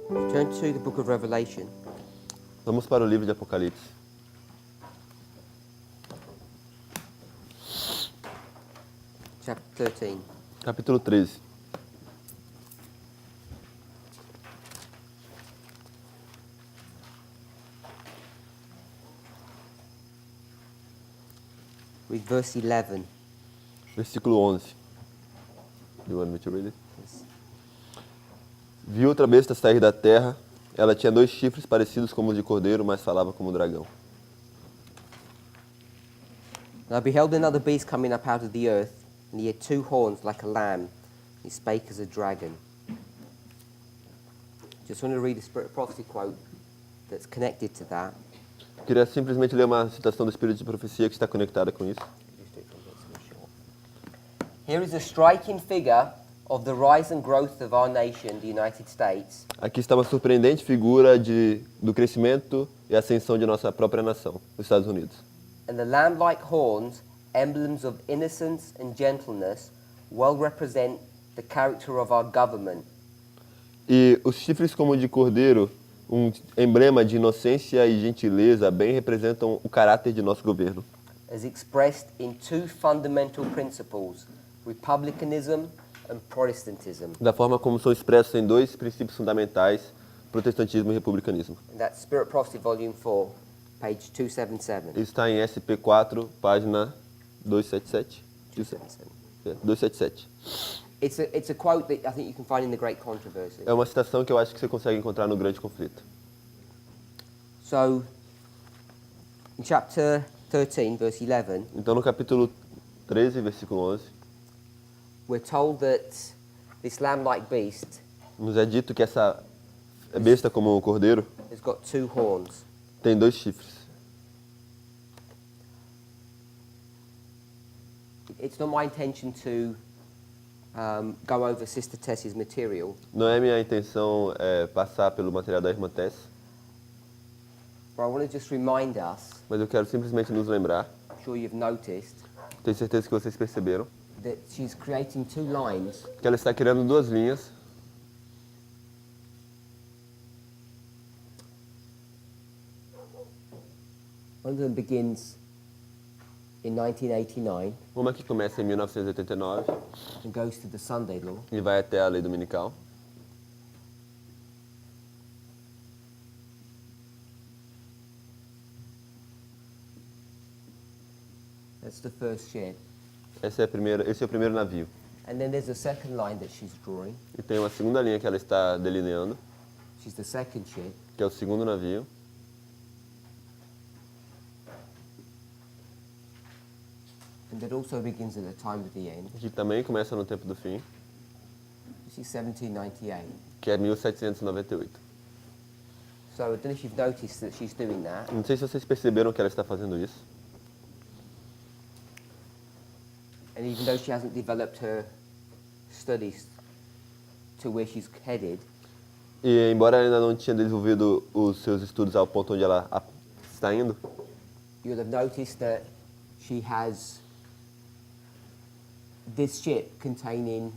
Turn to the book of Revelation. Vamos para o livro de Apocalipse. Chapter 13. Capítulo 13. Read verse 11. Versículo 11. You want me to read it? Yes. Vi outra besta sair da terra. Ela tinha 2 chifres parecidos como os de cordeiro, mas falava como dragão. And I beheld another beast coming up out of the earth, and he had 2 horns like a lamb. He spake as a dragon. Just want to read a Spirit of Prophecy quote that's connected to that. Queria simplesmente ler uma citação do Espírito de Profecia que está conectada com isso. Here is a striking figure of the rise and growth of our nation, the United States, Aqui está uma surpreendente figura do crescimento e ascensão de nossa própria nação, os Estados Unidos. and the lamb-like horns, emblems of innocence and gentleness, well represent the character of our government. E os chifres como de cordeiro, um emblema de inocência e gentileza, bem representam o caráter de nosso governo. As expressed in 2 fundamental principles, republicanism and Protestantism. Da forma como são expressos em 2 princípios fundamentais, protestantismo e republicanismo. And that's Spirit Prophecy Volume 4, page 277. Isso está em SP4, página 277. 277. 277. It's a quote that I think you can find in The Great Controversy. É uma citação que eu acho que você consegue encontrar no Grande Conflito. So, in chapter 13, verse 11, Então, no capítulo 13, versículo 11, we're told that this lamb-like beast nos é dito que essa besta como um cordeiro has got 2 horns. tem 2 chifres. It's not my intention to go over Sister Tess's material, Não é minha intenção passar pelo material da irmã Tess, but I want to just remind us, mas eu quero simplesmente nos lembrar, I'm sure you've noticed, tenho certeza que vocês perceberam, that she's creating 2 lines que ela está criando 2 linhas. One of them begins in 1989 Uma que começa em 1989 and goes to the Sunday law, e vai até a lei dominical. that's the first ship. Esse é o primeiro navio. And then there's a second line that she's drawing, E tem uma segunda linha que ela está delineando, she's the second ship, que é o segundo navio. and that also begins at the time of the end, Que também começa no tempo do fim, which is 1798. que é 1798. So I don't know if you've noticed that she's doing that. Não sei se vocês perceberam que ela está fazendo isso. And even though she hasn't developed her studies to where she's headed, E embora ela ainda não tinha desenvolvido os seus estudos ao ponto onde ela está indo, you'll have noticed that she has this ship containing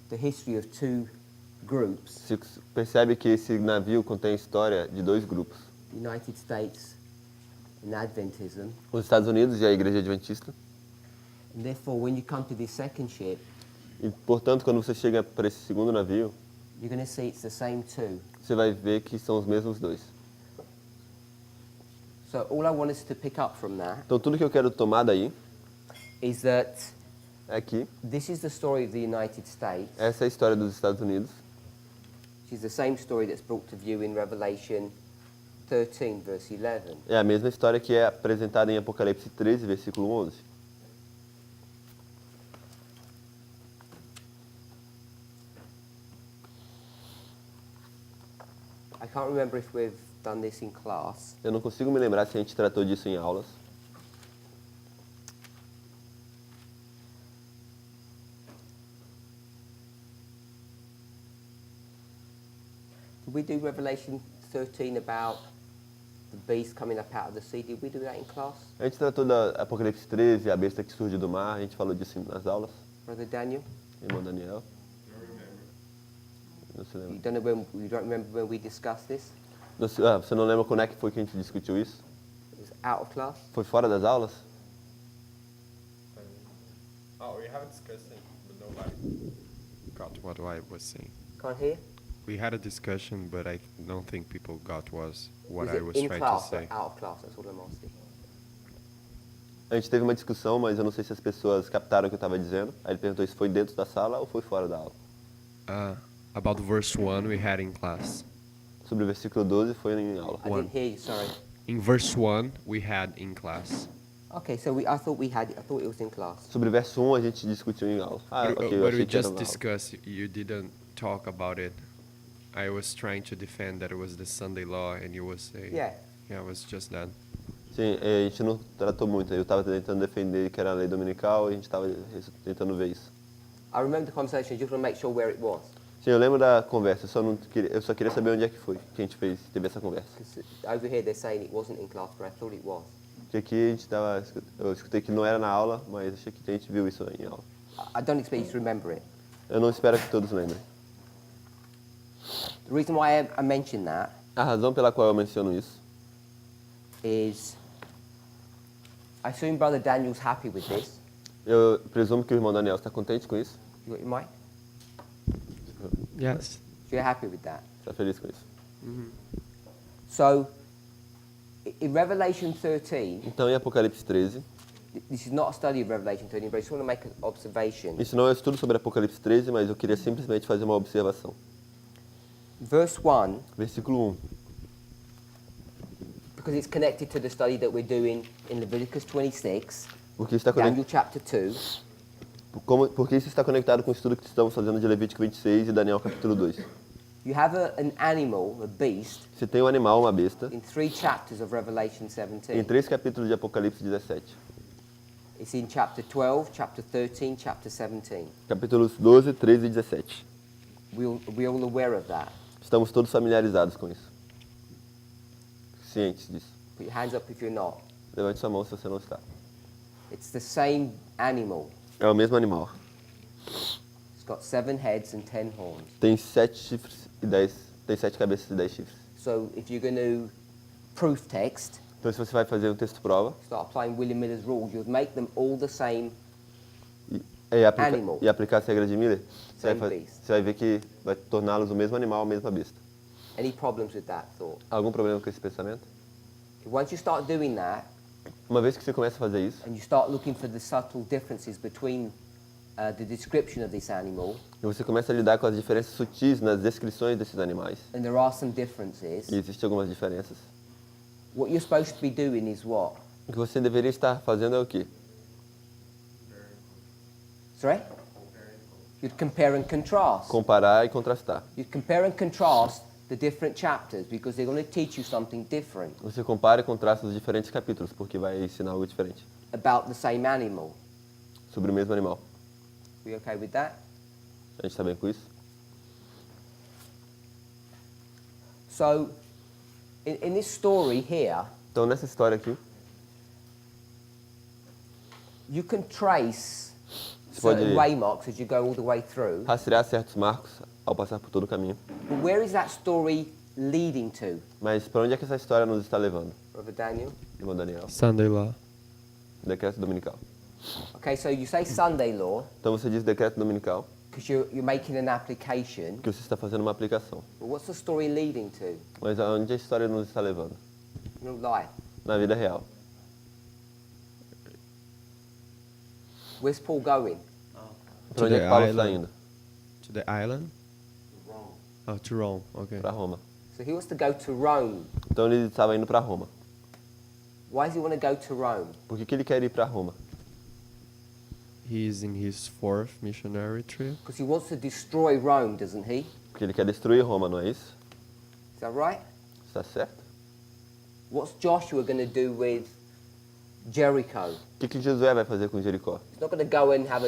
the history of 2 groups, se percebe que esse navio contém a história de 2 grupos. the United States and Adventism. Os Estados Unidos e a Igreja Adventista. And therefore, when you come to this second ship, E, portanto, quando você chega para esse segundo navio, you're going to see it's the same 2. você vai ver que são os mesmos 2. So all I want us to pick up from that Então, tudo que eu quero tomar daí is that é que this is the story of the United States. essa é a história dos Estados Unidos. Which is the same story that's brought to view in Revelation 13, verse 11. É a mesma história que é apresentada em Apocalipse 13, versículo 11. I can't remember if we've done this in class, Eu não consigo me lembrar se a gente tratou disso em aulas. did we do Revelation 13 about the beast coming up out of the sea? Did we do that in class, A gente tratou da Apocalipse 13, a besta que surge do mar, a gente falou disso nas aulas. Brother Daniel? Irmão Daniel. Não se You lembra. don't know when you don't remember when we discussed this? Você não lembra quando é que foi que a gente discutiu isso? It was out of class. Foi fora das aulas? Oh, we haven't discussed it, but nobody got what I was saying. Can't hear. We had a discussion, but I don't think people got what Was I it was in trying class to or say. out of class? That's all I'm asking. A gente teve uma discussão, mas eu não sei se as pessoas captaram o que eu estava dizendo. Aí ele perguntou se foi dentro da sala ou foi fora da aula. About verse 1 we had in class. Sobre o versículo 12 foi em aula. I didn't hear you. Sorry. In verse 1 we had in class. Okay, so I thought it was in class. Sobre o verso 1 a gente discutiu em aula. But Ok, eu we achei que era just na aula. discussed, you didn't talk about it. I was trying to defend that it was the Sunday law and you was saying, Yeah. yeah, it was just that. Sim, a gente não tratou muito. Eu estava tentando defender que era a lei dominical e a gente estava tentando ver isso. I remember the conversation. I just want to make sure where it was. Sim, eu lembro da conversa. Eu só queria saber onde é que foi que a gente teve essa conversa. Because over here they're saying it wasn't in class, but I thought it was. Porque aqui a gente eu escutei que não era na aula, mas achei que a gente viu isso em aula. I don't expect you to remember it. Eu não espero que todos lembrem. The reason why I mentioned that A razão pela qual eu menciono isso is I assume Brother Daniel's happy with this. eu presumo que o irmão Daniel está contente com isso. You got your mic? Yes. So you're happy with that. Está feliz com isso. So in Revelation 13, Então, em Apocalipse 13, this is not a study of Revelation 13, but I just want to make an observation. isso não é um estudo sobre Apocalipse 13, mas eu queria simplesmente fazer uma observação. Verse 1, Versículo 1. because it's connected to the study that we're doing in Leviticus 26, Porque isso está Daniel chapter 2, porque isso está conectado com o estudo que estamos fazendo de Levítico 26 e Daniel capítulo 2. you have an animal, a beast, Você tem um animal, uma besta, in 3 chapters of Revelation em 17. 3 capítulos de Apocalipse 17. It's in chapter 12, chapter 13, chapter 17. Capítulos 12, 13 e 17. We're all aware of that. Estamos todos familiarizados com isso. Cientes disso. Put your hands up if you're not. Levante sua mão se você não está. It's the same animal. É o mesmo animal. It's got 7 heads and 10 horns. Tem 7 chifres e 10. Tem 7 cabeças e 10 chifres. So if you're going to proof text, Então, se você vai fazer um texto prova start applying William Miller's rules, you'd make them all the same. Animal. e aplicar as regras de Miller, Same beast. você vai ver que vai torná-los o mesmo animal, a mesma besta. Any problems with that thought? Algum problema com esse pensamento? Once you start doing that, Uma vez que você começa a fazer isso, and you start looking for the subtle differences between the description of this animal, e você começa a lidar com as diferenças sutis nas descrições desses animais, and there are some differences, e existem algumas diferenças, what you're supposed to be doing is what? o que você deveria estar fazendo é o quê? Sorry? You'd compare and contrast. Comparar e contrastar. You'd compare and contrast the different chapters because they're going to teach you something different Você compara e contrasta os diferentes capítulos, porque vai ensinar algo diferente about the same animal. sobre o mesmo animal. We okay with that? A gente está bem com isso? So, in this story here, Então, nessa história aqui, you can trace Você pode- certain waymarks as you go all the way through. rastrear certos marcos ao passar por todo o caminho. But where is that story leading to, Mas para onde é que essa história nos está levando? Brother Daniel? Irmão Daniel, Sunday law. decreto dominical. Okay, so you say Sunday law Então você diz decreto dominical, because you're making an application. que você está fazendo uma aplicação. But what's the story leading to? Mas aonde a história nos está levando? Real life. Na vida real. Where's Paul going? Para onde é que Paulo está indo? To the island? Oh, to Rome. Okay. Para Roma. So he wants to go to Rome. Então ele estava indo para Roma. Why does he want to go to Rome? Por que ele quer ir para Roma? He's in his 4th missionary trip. Because he wants to destroy Rome, doesn't he? Porque ele quer destruir Roma, não é isso? Is that right? Está certo? What's Joshua going to do with Jericho? O que Josué vai fazer com Jericó? He's not going to go and have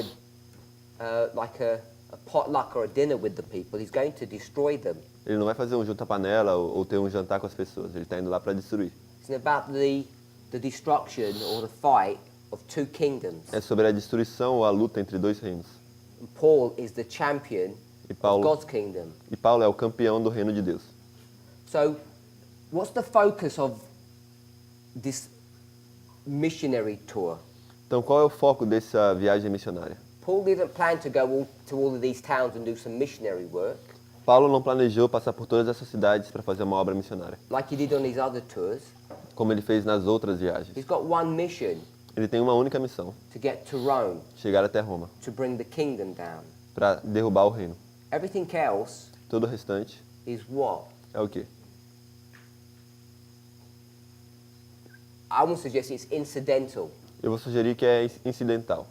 a potluck or a dinner with the people. He's going to destroy them. Ele não vai fazer um junta-panela ou ter um jantar com as pessoas. Ele está indo lá para destruir. It's about the destruction or the fight of 2 kingdoms. É sobre a destruição ou a luta entre 2 reinos. And Paul is the champion E of Paulo, God's kingdom. e Paulo é o campeão do reino de Deus. So, what's the focus of this missionary tour? Então, qual é o foco dessa viagem missionária? Paul didn't plan to go to all of these towns and do some missionary work Paulo não planejou passar por todas essas cidades para fazer uma obra missionária, like he did on his other tours. como ele fez nas outras viagens. He's got one mission, Ele tem uma única missão: to get to Rome, chegar até Roma, to bring the kingdom down. para derrubar o reino. Everything else Todo o restante is what? é o quê? I would suggest it's incidental. Eu vou sugerir que é incidental.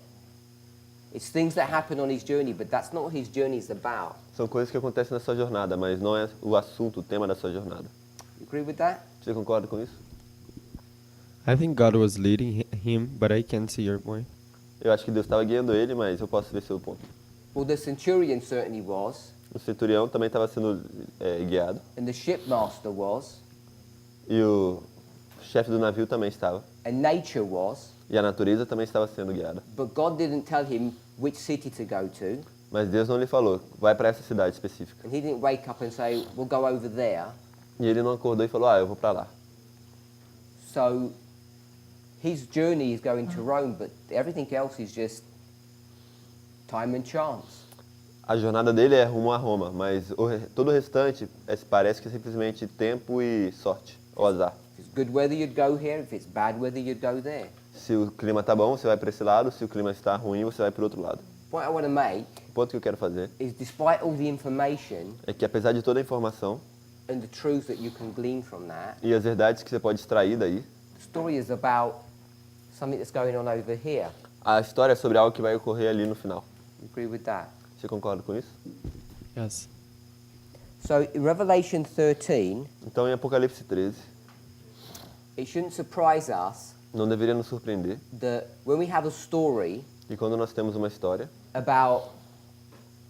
It's things that happen on his journey, but that's not what his journey is about. São coisas que acontecem na sua jornada, mas não é o assunto, o tema da sua jornada. You agree with that? Você concorda com isso? I think God was leading him, but I can't see your point. Eu acho que Deus estava guiando ele, mas eu posso ver seu ponto. Well, the centurion certainly was, O centurião também estava sendo guiado, and the shipmaster was, e o chefe do navio também estava, and nature was, e a natureza também estava sendo guiada. but God didn't tell him which city to go to, Mas Deus não lhe falou, vai para essa cidade específica. and he didn't wake up and say, we'll go over there. E ele não acordou e falou, eu vou para lá. So his journey is going to Rome, but everything else is just time and chance. A jornada dele é rumo a Roma, mas todo o restante parece que é simplesmente tempo e sorte, ou azar. If it's good weather, you'd go here. If it's bad weather, you'd go there. Se o clima tá bom, você vai para esse lado, se o clima está ruim, você vai para o outro lado. What I want to make O ponto que eu quero fazer is, despite all the information é que apesar de toda a informação and the truths that you can glean from that, e as verdades que você pode extrair daí, the story is about something that's going on over here. a história é sobre algo que vai ocorrer ali no final. You agree with that? Você concorda com isso? Yes. So in Revelation 13, Então, em Apocalipse 13, it shouldn't surprise us não deveria nos surpreender that when we have a story que quando nós temos uma história about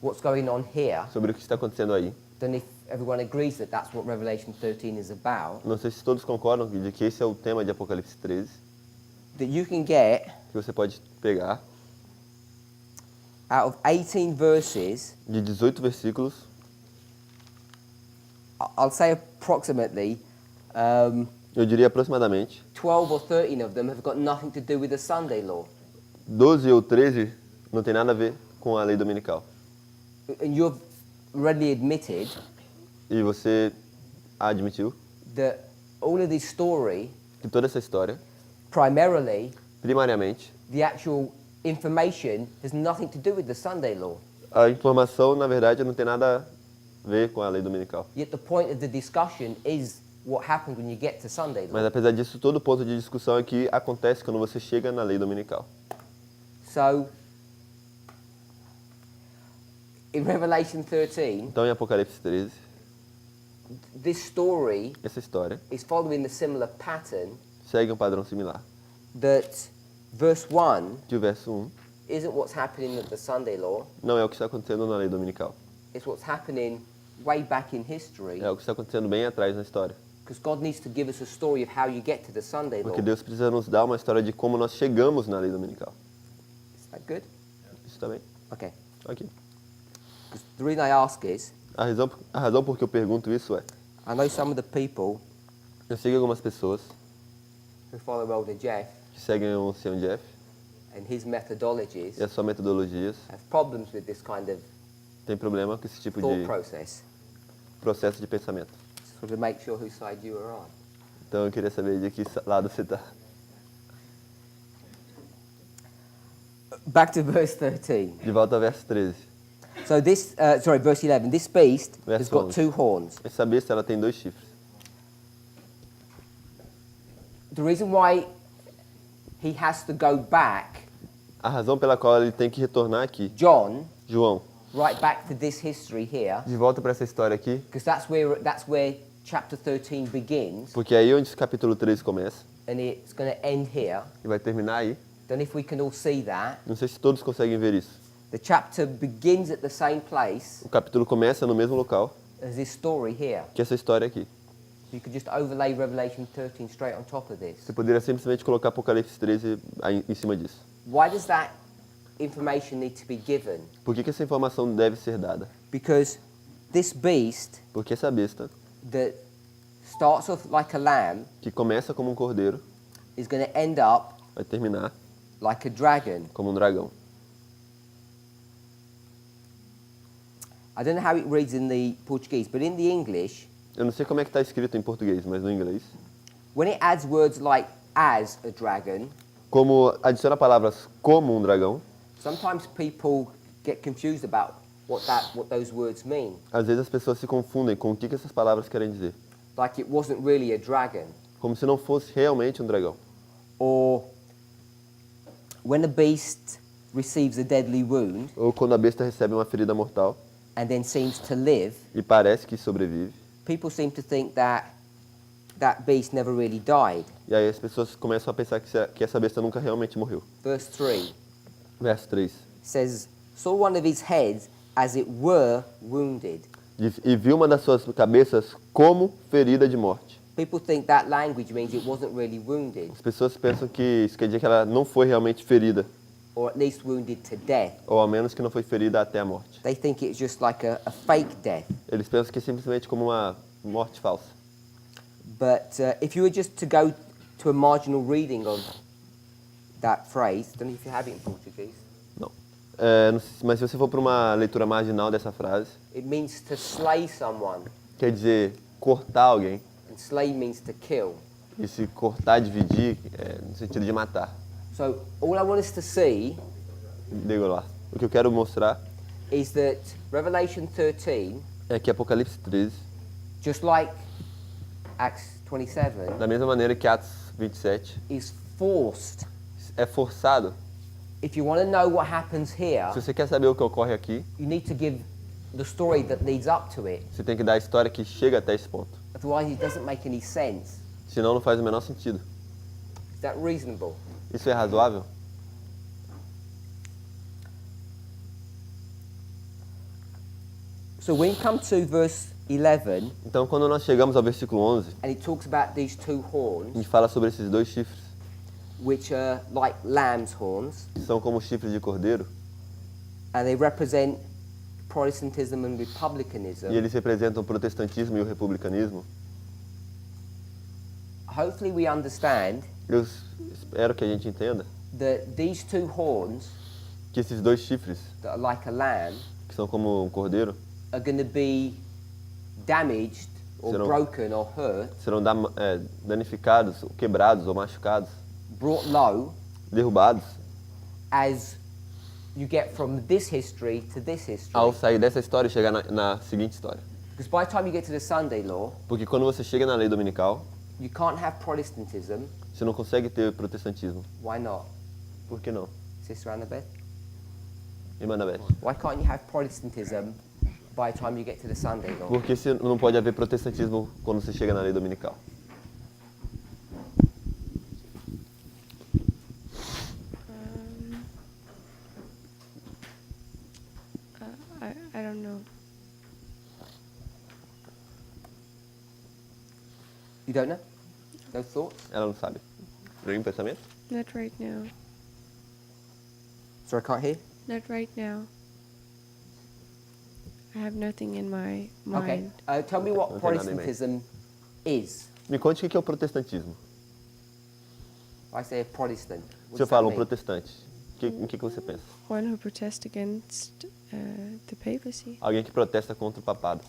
what's going on here, sobre o que está acontecendo aí, then if everyone agrees that that's what Revelation 13 is about, não sei se todos concordam de que esse é o tema de Apocalipse 13, that you can get que você pode pegar out of 18 verses, de 18 versículos, I'll say approximately, eu diria aproximadamente 12 or 13 of them have got nothing to do with the Sunday law. 12 ou 13 não tem nada a ver com a lei dominical. And you've readily admitted E você admitiu that all of this story, que toda essa história, primarily, primariamente, the actual information has nothing to do with the Sunday law. a informação, na verdade, não tem nada a ver com a lei dominical. Yet the point of the discussion is what happens when you get to Sunday law. Mas apesar disso, todo ponto de discussão aqui acontece quando você chega na lei dominical. So, in Revelation 13, Então, em Apocalipse 13, this story essa história is following the similar pattern segue um padrão similar. that verse 1 Que o verso 1 isn't what's happening at the Sunday law, não é o que está acontecendo na lei dominical. it's what's happening way back in history, É o que está acontecendo bem atrás na história. because God needs to give us a story of how you get to the Sunday law. Porque Deus precisa nos dar uma história de como nós chegamos na lei dominical. Is that good? Isso também? Okay. Ok. 'Cause the reason I ask is, A razão por que eu pergunto isso é, I know some of the people eu sei que algumas pessoas who follow Elder Jeff que seguem o Sr. Jeff and his methodologies e as suas metodologias have problems with this kind of têm problema com esse tipo thought de process. processo de pensamento. So to make sure whose side you are on. Então eu queria saber de que lado você está. Back to verse 13. De volta ao verso 13. So this, verse 11. This beast has Verse got 11. two horns. Essa besta ela tem 2 chifres. The reason why he has to go back, A razão pela qual ele tem que retornar aqui, John, João, right back to this history here, de volta para essa história aqui, because that's where chapter 13 begins, porque é aí onde esse capítulo 13 começa and it's going to end here. e vai terminar aí. Then if we can all see that, Não sei se todos conseguem ver isso. the chapter begins at the same place O capítulo começa no mesmo local as this story here. que essa história aqui. So you could just overlay Revelation 13 straight on top of this. Você poderia simplesmente colocar Apocalipse 13 aí em cima disso. Why does that information need to be given? Por que essa informação deve ser dada? Because this beast Porque essa besta, that starts off like a lamb que começa como um cordeiro, is going to end up vai terminar like a dragon. como um dragão. I don't know how it reads in the Portuguese, but in the English, Eu não sei como é que está escrito em português, mas no inglês. when it adds words like as a dragon, Como adiciona palavras como um dragão, sometimes people get confused about what those words mean. às vezes as pessoas se confundem com o que essas palavras querem dizer. Like it wasn't really a dragon. Como se não fosse realmente um dragão. Or when a beast receives a deadly wound Ou quando a besta recebe uma ferida mortal and then seems to live, e parece que sobrevive. people seem to think that that beast never really died. E aí as pessoas começam a pensar que essa besta nunca realmente morreu. Verse 3 Verso 3. says, saw one of his heads as it were wounded. E viu uma das suas cabeças como ferida de morte. People think that language means it wasn't really wounded, As pessoas pensam que isso quer dizer que ela não foi realmente ferida, or at least wounded to death. ou ao menos que não foi ferida até a morte. They think it's just like a fake death. Eles pensam que é simplesmente como uma morte falsa. But if you were just to go to a marginal reading of that phrase, don't know if you have it in Portuguese, Não. Não sei, mas se você for para uma leitura marginal dessa frase, it means to slay someone, quer dizer cortar alguém. and slay means to kill. E se cortar, dividir, no sentido de matar. So all I want us to see Digo lá. O que eu quero mostrar is that Revelation 13, é que Apocalipse 13, just like Acts 27, da mesma maneira que Atos 27, is forced. é forçado. If you want to know what happens here, Se você quer saber o que ocorre aqui, you need to give the story that leads up to it. você tem que dar a história que chega até esse ponto. Otherwise, it doesn't make any sense. Senão não faz o menor sentido. Is that reasonable? Isso é razoável? So when you come to verse 11, Então, quando nós chegamos ao versículo 11, and it talks about these two a horns, gente fala sobre esses dois chifres, which are like lamb's horns, que são como chifres de cordeiro, and they represent Protestantism and republicanism. e eles representam o protestantismo e o republicanismo. Hopefully we understand Eu espero que a gente entenda that these two horns que esses dois chifres, that are like a lamb que são como um cordeiro, are going to be damaged or Serão- broken or hurt, serão danificados, ou quebrados ou machucados, brought low derrubados, as you get from this history to this history. ao sair dessa história e chegar na seguinte história. Because by the time you get to the Sunday law, Porque quando você chega na lei dominical, you can't have Protestantism. você não consegue ter protestantismo. Why not? Por que não? Sister Annabeth? Irmã Beth? Why can't you have Protestantism by the time you get to the Sunday law? Por que não pode haver protestantismo quando você chega na lei dominical? I don't know. You don't know? No thoughts? Ela não sabe. Nenhum pensamento? Not right now. Sorry, I can't hear. Not right now. I have nothing in my Okay. mind. Tell me what Não tem nada em mente. Protestantism is. Me conte o que é o protestantismo. I say a Protestant. What Se eu does that falo um mean? protestante, em que você pensa? One who protests against the papacy. Alguém que protesta contra o papado.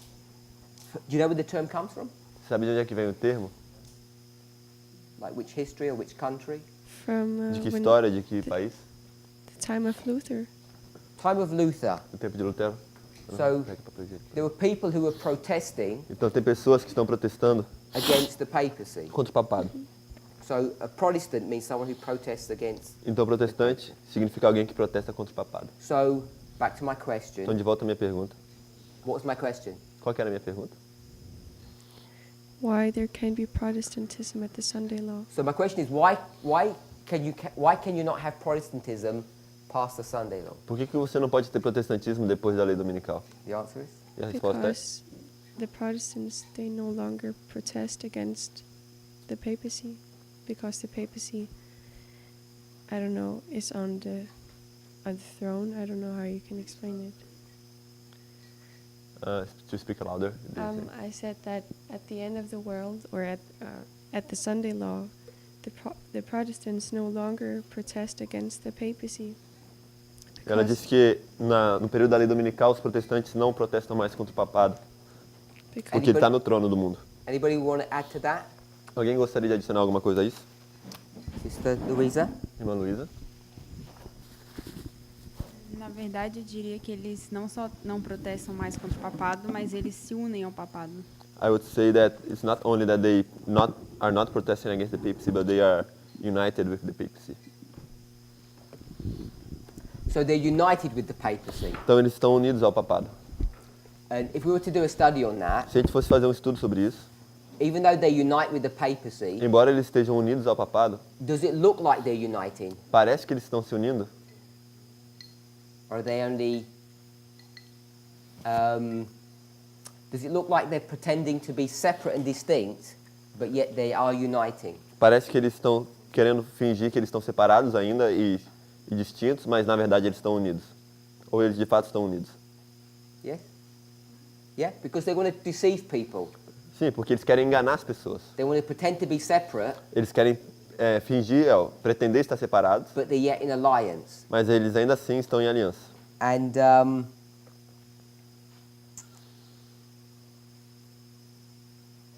Do you know where the term comes from? Sabe de onde é que vem o termo? Like which history or which country? From De que when história, de que país? the time of Luther. Time of Luther. No tempo de Lutero? So- Pega papel higiênico. There were people who were protesting Então tem pessoas que estão protestando against the papacy. contra o papado. So a Protestant means someone who protests against. Então protestante significa alguém que protesta contra o papado. So back to my Então question. de volta à minha pergunta. What was my question? Qual que era a minha pergunta? Why there can be Protestantism at the Sunday law. So my question is why can you not have Protestantism past the Sunday law? Por que você não pode ter protestantismo depois da lei dominical? The answer is E a resposta é? Because the Protestants, they no longer protest against the papacy. Because the papacy, I don't know, is on the throne. I don't know how you can explain it. To speak louder. I said that at the end of the world, or at the Sunday law, the Protestants no longer protest against the papacy. Ela disse que no período da lei dominical os protestantes não protestam mais contra o papado, porque ele está no trono do mundo. Anybody want to add to that? Alguém gostaria de adicionar alguma coisa a isso? Sister Louisa? Irmã Luísa? Na verdade, eu diria que eles não só não protestam mais contra o papado, mas eles se unem ao papado. I would say that it's not only that they are not protesting against the papacy, but they are united with the papacy. So they're united with the papacy. Então eles estão unidos ao papado. And if we were to do a study on that, Se a gente fosse fazer um estudo sobre isso, even though they unite with the papacy, embora eles estejam unidos ao papado, does it look like they're uniting? parece que eles estão se unindo? Or are they only... does it look like they're pretending to be separate and distinct, but yet they are uniting? Parece que eles estão querendo fingir que eles estão separados ainda e distintos, mas na verdade eles estão unidos. Ou eles de fato estão unidos. Yes? Yeah, because they want to deceive people. Sim, porque eles querem enganar as pessoas. They want to pretend to be separate, Eles querem fingir, pretender estar separados, but they're yet in alliance. mas eles ainda assim estão em aliança. And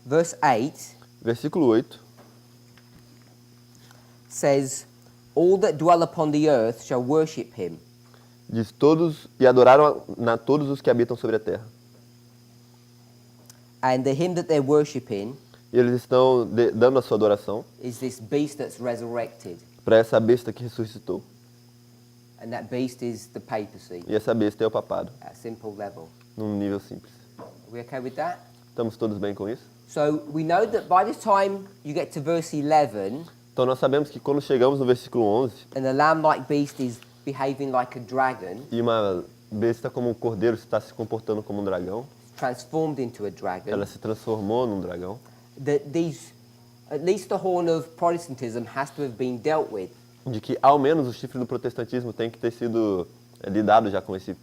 verse 8 Versículo 8 says, all that dwell upon the earth shall worship him. diz: todos e adoraram todos os que habitam sobre a terra. And the him that they're worshiping E eles estão dando a sua adoração is this beast that's resurrected. para essa besta que ressuscitou. And that beast is the papacy E essa besta é o papado, at a simple level. num nível simples. Are we okay with that? Estamos todos bem com isso? So we know that by the time you get to verse 11, Então nós sabemos que quando chegamos no versículo 11, and the lamb-like beast is behaving like a dragon, e uma besta como um cordeiro está se comportando como um dragão, transformed into a dragon, ela se transformou num dragão, that at least the horn of Protestantism has to have been dealt with. de que ao menos o chifre do protestantismo tem que ter sido lidado já com It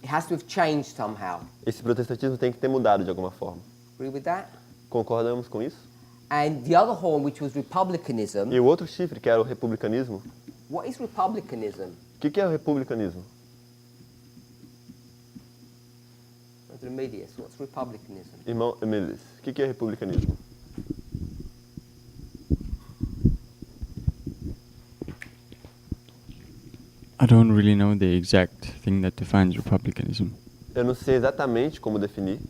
has to have changed somehow. esse protestantismo tem que ter mudado de alguma forma. Agree with that? Concordamos com isso? And the other horn, which was republicanism, E o outro chifre, que era o republicanismo, what is republicanism? o que é o republicanismo? Brother Emilius, what's republicanism? Irmão Emílios, o que é republicanismo? I don't really know the exact thing that defines republicanism. Eu não sei exatamente como definir.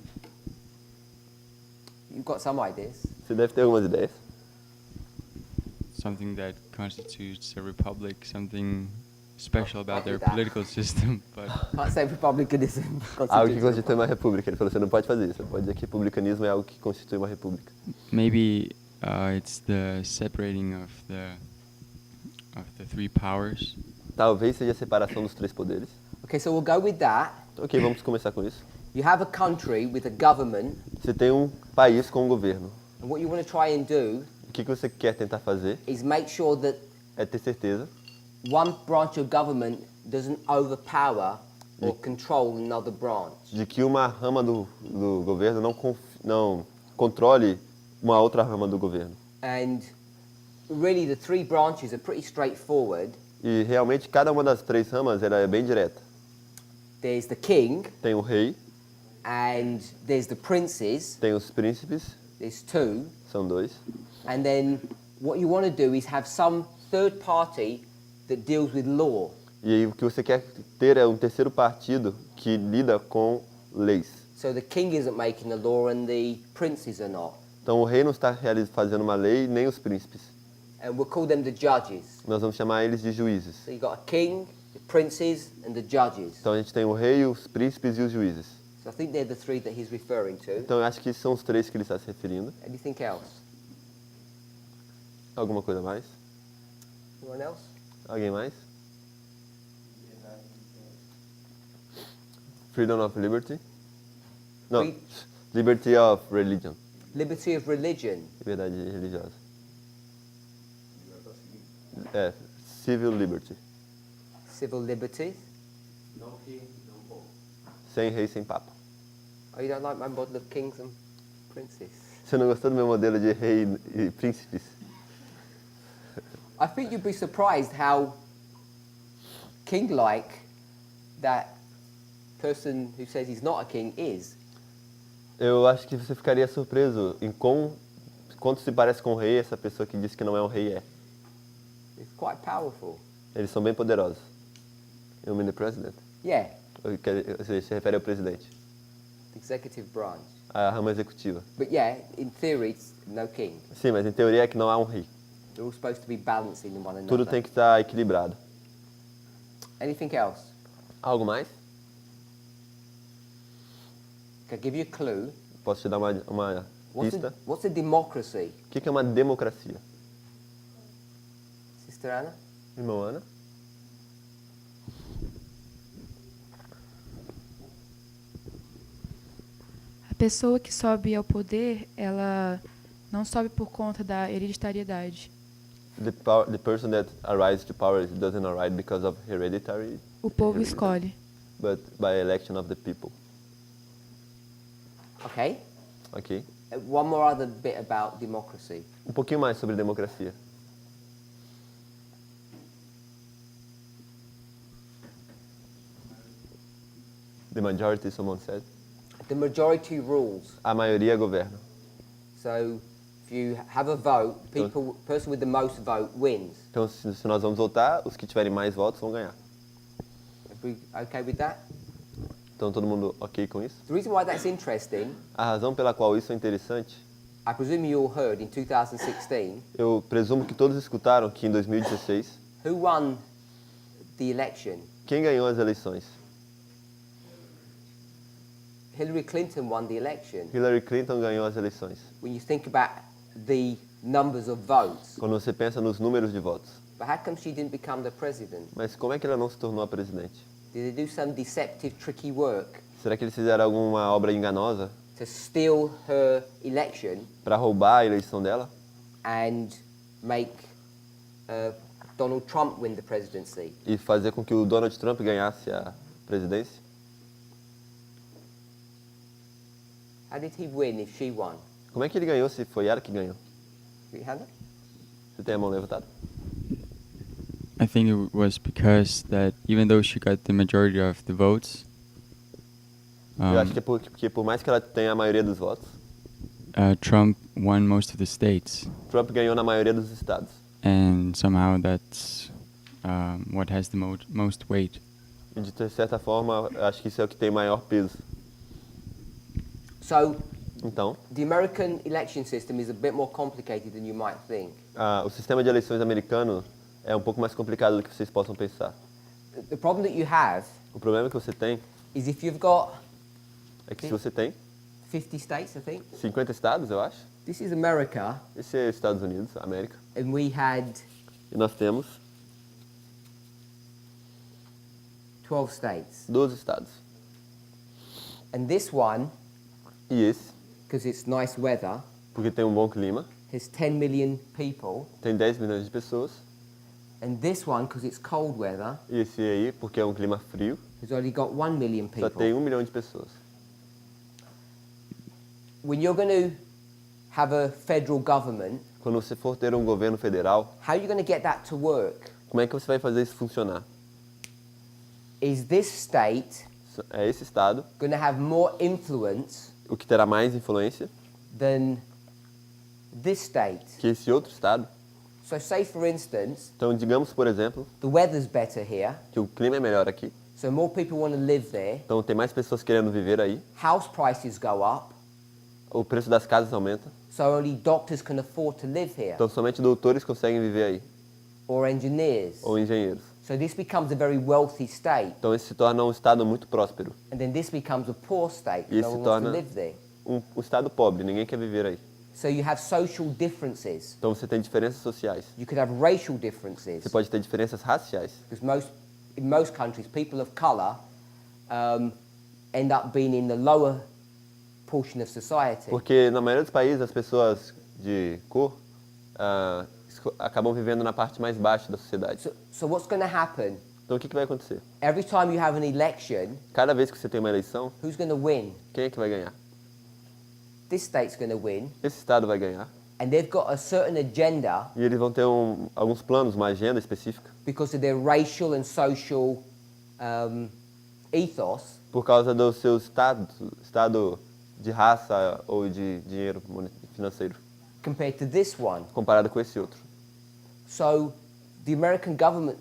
You've got some ideas. Você deve ter algumas ideias. Something that constitutes a republic, something special about their that. political system, but Can't say republicanism. Algo que constitui uma república. Ele falou, você não pode fazer isso. Você pode dizer que republicanismo é algo que constitui uma república. maybe it's the separating of the three powers. Talvez seja a separação dos três poderes. Okay, so we'll go with that. Ok, vamos começar com isso. You have a country with a government, Você tem um país com um governo. and what you want to try and do O que você quer tentar fazer is make sure that é ter certeza one branch of government doesn't overpower or control another branch. de que uma rama do governo não controle uma outra rama do governo. And really, the three branches are pretty straightforward. E realmente cada uma das três ramas ela é bem direta. There's the king, Tem o rei, and there's the princes. tem os príncipes, There's two. são dois. And then what you want to do is have some third party that deals with law. E aí o que você quer ter é um terceiro partido que lida com leis. So the king isn't making the law and the princes are not. Então o rei não está fazendo uma lei, nem os príncipes. And we'll call them the judges. Nós vamos chamar eles de juízes. So you've got a king, the princes, and the judges. Então a gente tem o rei, os príncipes e os juízes. So I think they're the three that he's referring to. Então eu acho que são os três que ele está se referindo. Anything else? Alguma coisa mais? Anyone else? Alguém mais? Freedom of liberty? Não, Free- liberty of religion. Liberty of religion. Liberdade religiosa. É, civil liberty. Civil liberty. Sem rei, sem papa. Oh, you don't like my model of kings and princes? Você não gostou do meu modelo de rei e príncipes? I think you'd be surprised how king-like that person who says he's not a king is. Eu acho que você ficaria surpreso em quanto se parece com um rei essa pessoa que diz que não é um rei é. It's quite powerful. Eles são bem poderosos. You mean the president? Yeah, Você se refere ao presidente, the executive branch. a rama executiva. But yeah, in theory, it's no king. Sim, mas em teoria é que não há um rei. They're all supposed to be balancing one another. Tudo tem que estar equilibrado. Anything else? Algo mais? Can I give you a clue? Posso te dar uma pista? What's a democracy? O que é uma democracia? Sister Anna? Irmão Ana? A pessoa que sobe ao poder, ela não sobe por conta da hereditariedade. The person that arrives to power doesn't arrive because of hereditary, O povo escolhe. but by election of the people. Okay. Ok? One more other bit about democracy. Um pouquinho mais sobre democracia. The majority, someone said. The majority rules. A maioria governa. So if you have a vote, person with the most vote wins. Então, se nós vamos votar, os que tiverem mais votos vão ganhar. Are we okay with that? Então, todo mundo ok com isso? The reason why that's interesting, A razão pela qual isso é interessante, I presume you all heard in 2016, eu presumo que todos escutaram que em 2016, who won the election? quem ganhou as eleições? Hillary Clinton won the election. Hillary Clinton ganhou as eleições. When you think about the numbers of votes, Quando você pensa nos números de votos. but how come she didn't become the president? Mas como é que ela não se tornou a presidente? Did they do some deceptive, tricky work Será que eles fizeram alguma obra enganosa to steal her election para roubar a eleição dela and make Donald Trump win the presidency? e fazer com que o Donald Trump ganhasse a presidência? How did he win if she won? Como é que ele ganhou se foi ela que ganhou? Hannah? Você tem a mão levantada? I think it was because that even though she got the majority of the votes, Eu acho que é porque por mais que ela tenha a maioria dos votos, Trump won most of the states, Trump ganhou na maioria dos estados. and somehow that's what has the most weight. E de certa forma, eu acho que isso é o que tem maior peso. So Então, the American election system is a bit more complicated than you might think. o sistema de eleições americano é um pouco mais complicado do que vocês possam pensar. The problem that you have O problema que você tem is if you've got é que se você tem 50 states, I think. 50 estados, eu acho, This is America, esse é Estados Unidos, América, and we had e nós temos 12 states. 12 estados. And this one, E esse, because it's nice weather, porque tem um bom clima, has 10 million people. tem 10 milhões de pessoas. And this one, because it's cold weather, E esse aí, porque é um clima frio, has only got 1 million só tem people. 1 milhão de pessoas. When you're going to have a federal government, Quando você for ter um governo federal, how are you going to get that to work? como é que você vai fazer isso funcionar? Is this state É esse estado going to have more influence o que terá mais influência than this state? que esse outro estado. So say, for instance, Então, digamos, por exemplo, the weather's better here, que o clima é melhor aqui, so more people want to live there. então tem mais pessoas querendo viver aí, House prices go up, o preço das casas aumenta, so only doctors can afford to live here, então somente doutores conseguem viver aí, or engineers. ou engenheiros. So this becomes a very wealthy state, Então esse se torna um estado muito próspero, and then this becomes a poor state. E No esse one wants to torna- live there. um estado pobre, ninguém quer viver aí. So you have social differences. Então você tem diferenças sociais, You could have racial differences, você pode ter diferenças raciais, because in most countries, people of color end up being in the lower portion of society. porque na maioria dos países as pessoas de cor acabam vivendo na parte mais baixa da sociedade. So what's going to happen? Então o que vai acontecer? Every time you have an election, Cada vez que você tem uma eleição, who's going to win? quem é que vai ganhar? This state's going to win, Esse estado vai ganhar. and they've got a certain agenda E eles vão ter alguns planos, uma agenda específica, because of their racial and social ethos, por causa do seu estado de raça ou de dinheiro financeiro, compared to this one. comparado com esse outro. So the American government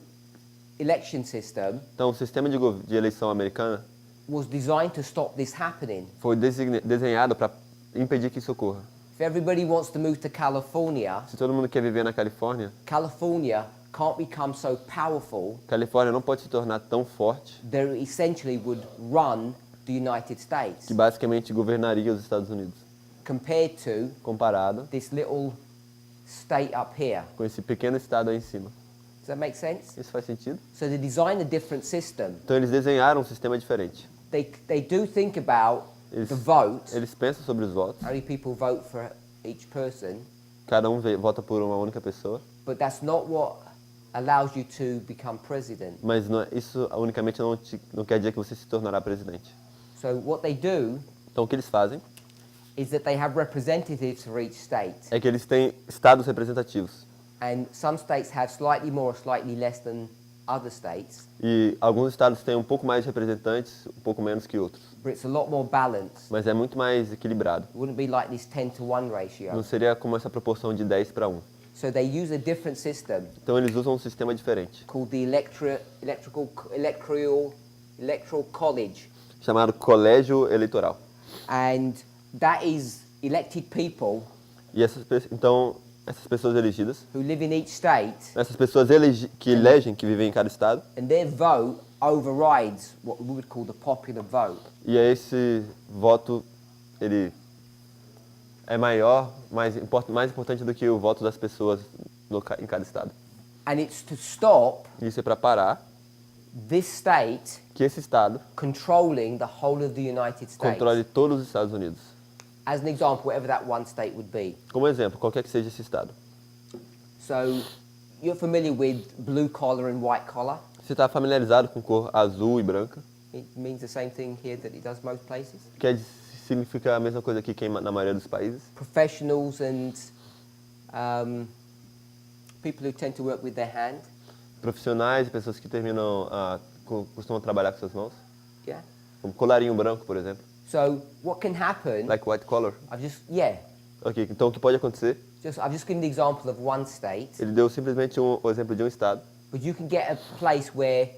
election system Então, o sistema de eleição americana was designed to stop this happening. foi desenhado para impedir que isso ocorra. If everybody wants to move to California, Se todo mundo quer viver na Califórnia, California can't become so powerful Califórnia não pode se tornar tão forte that it essentially would run the United States que basicamente governaria os Estados Unidos, compared to comparado this little state up here. com esse pequeno estado aí em cima. Does that make sense? Isso faz sentido? So they designed a different system. Então eles desenharam um sistema diferente. They do think about Eles, the vote, eles pensam sobre os votos. how many people vote for each person, Cada um vota por uma única pessoa, but that's not what allows you to become president. mas isso unicamente não quer dizer que você se tornará presidente. So what they do Então o que eles fazem is that they have representatives for each state. é que eles têm estados representativos. And some states have slightly more or slightly less than other states, E alguns estados têm um pouco mais de representantes, um pouco menos que outros. but it's a lot more balanced. Mas é muito mais equilibrado. It wouldn't be like this 10-to-1 ratio. Não seria como essa proporção de 10 para 1. So they use a different system Então eles usam um sistema diferente, called the electoral college. chamado colégio eleitoral. And that is elected people E então essas pessoas elegidas, who live in each state, essas pessoas que elegem, que vivem em cada estado, and their vote overrides what we would call the popular vote. e esse voto ele é maior, mais importante do que o voto das pessoas em cada estado. And it's to stop Isso é para parar this state que esse estado controlling the whole of the United States. controle todos os Estados Unidos. As an example, whatever that one state would be. Como exemplo, qualquer que seja esse estado. So you're familiar with blue collar and white collar? Você está familiarizado com cor azul e branca? It means the same thing here that it does most places. Significa a mesma coisa aqui que na maioria dos países. Professionals and people who tend to work with their hand. Profissionais e pessoas que costumam trabalhar com suas mãos. Yeah. Um colarinho branco, por exemplo. So what can happen? Like white collar. Ok, então o que pode acontecer? I've just given the example of one state, Ele deu simplesmente o exemplo de um estado. but you can get a place where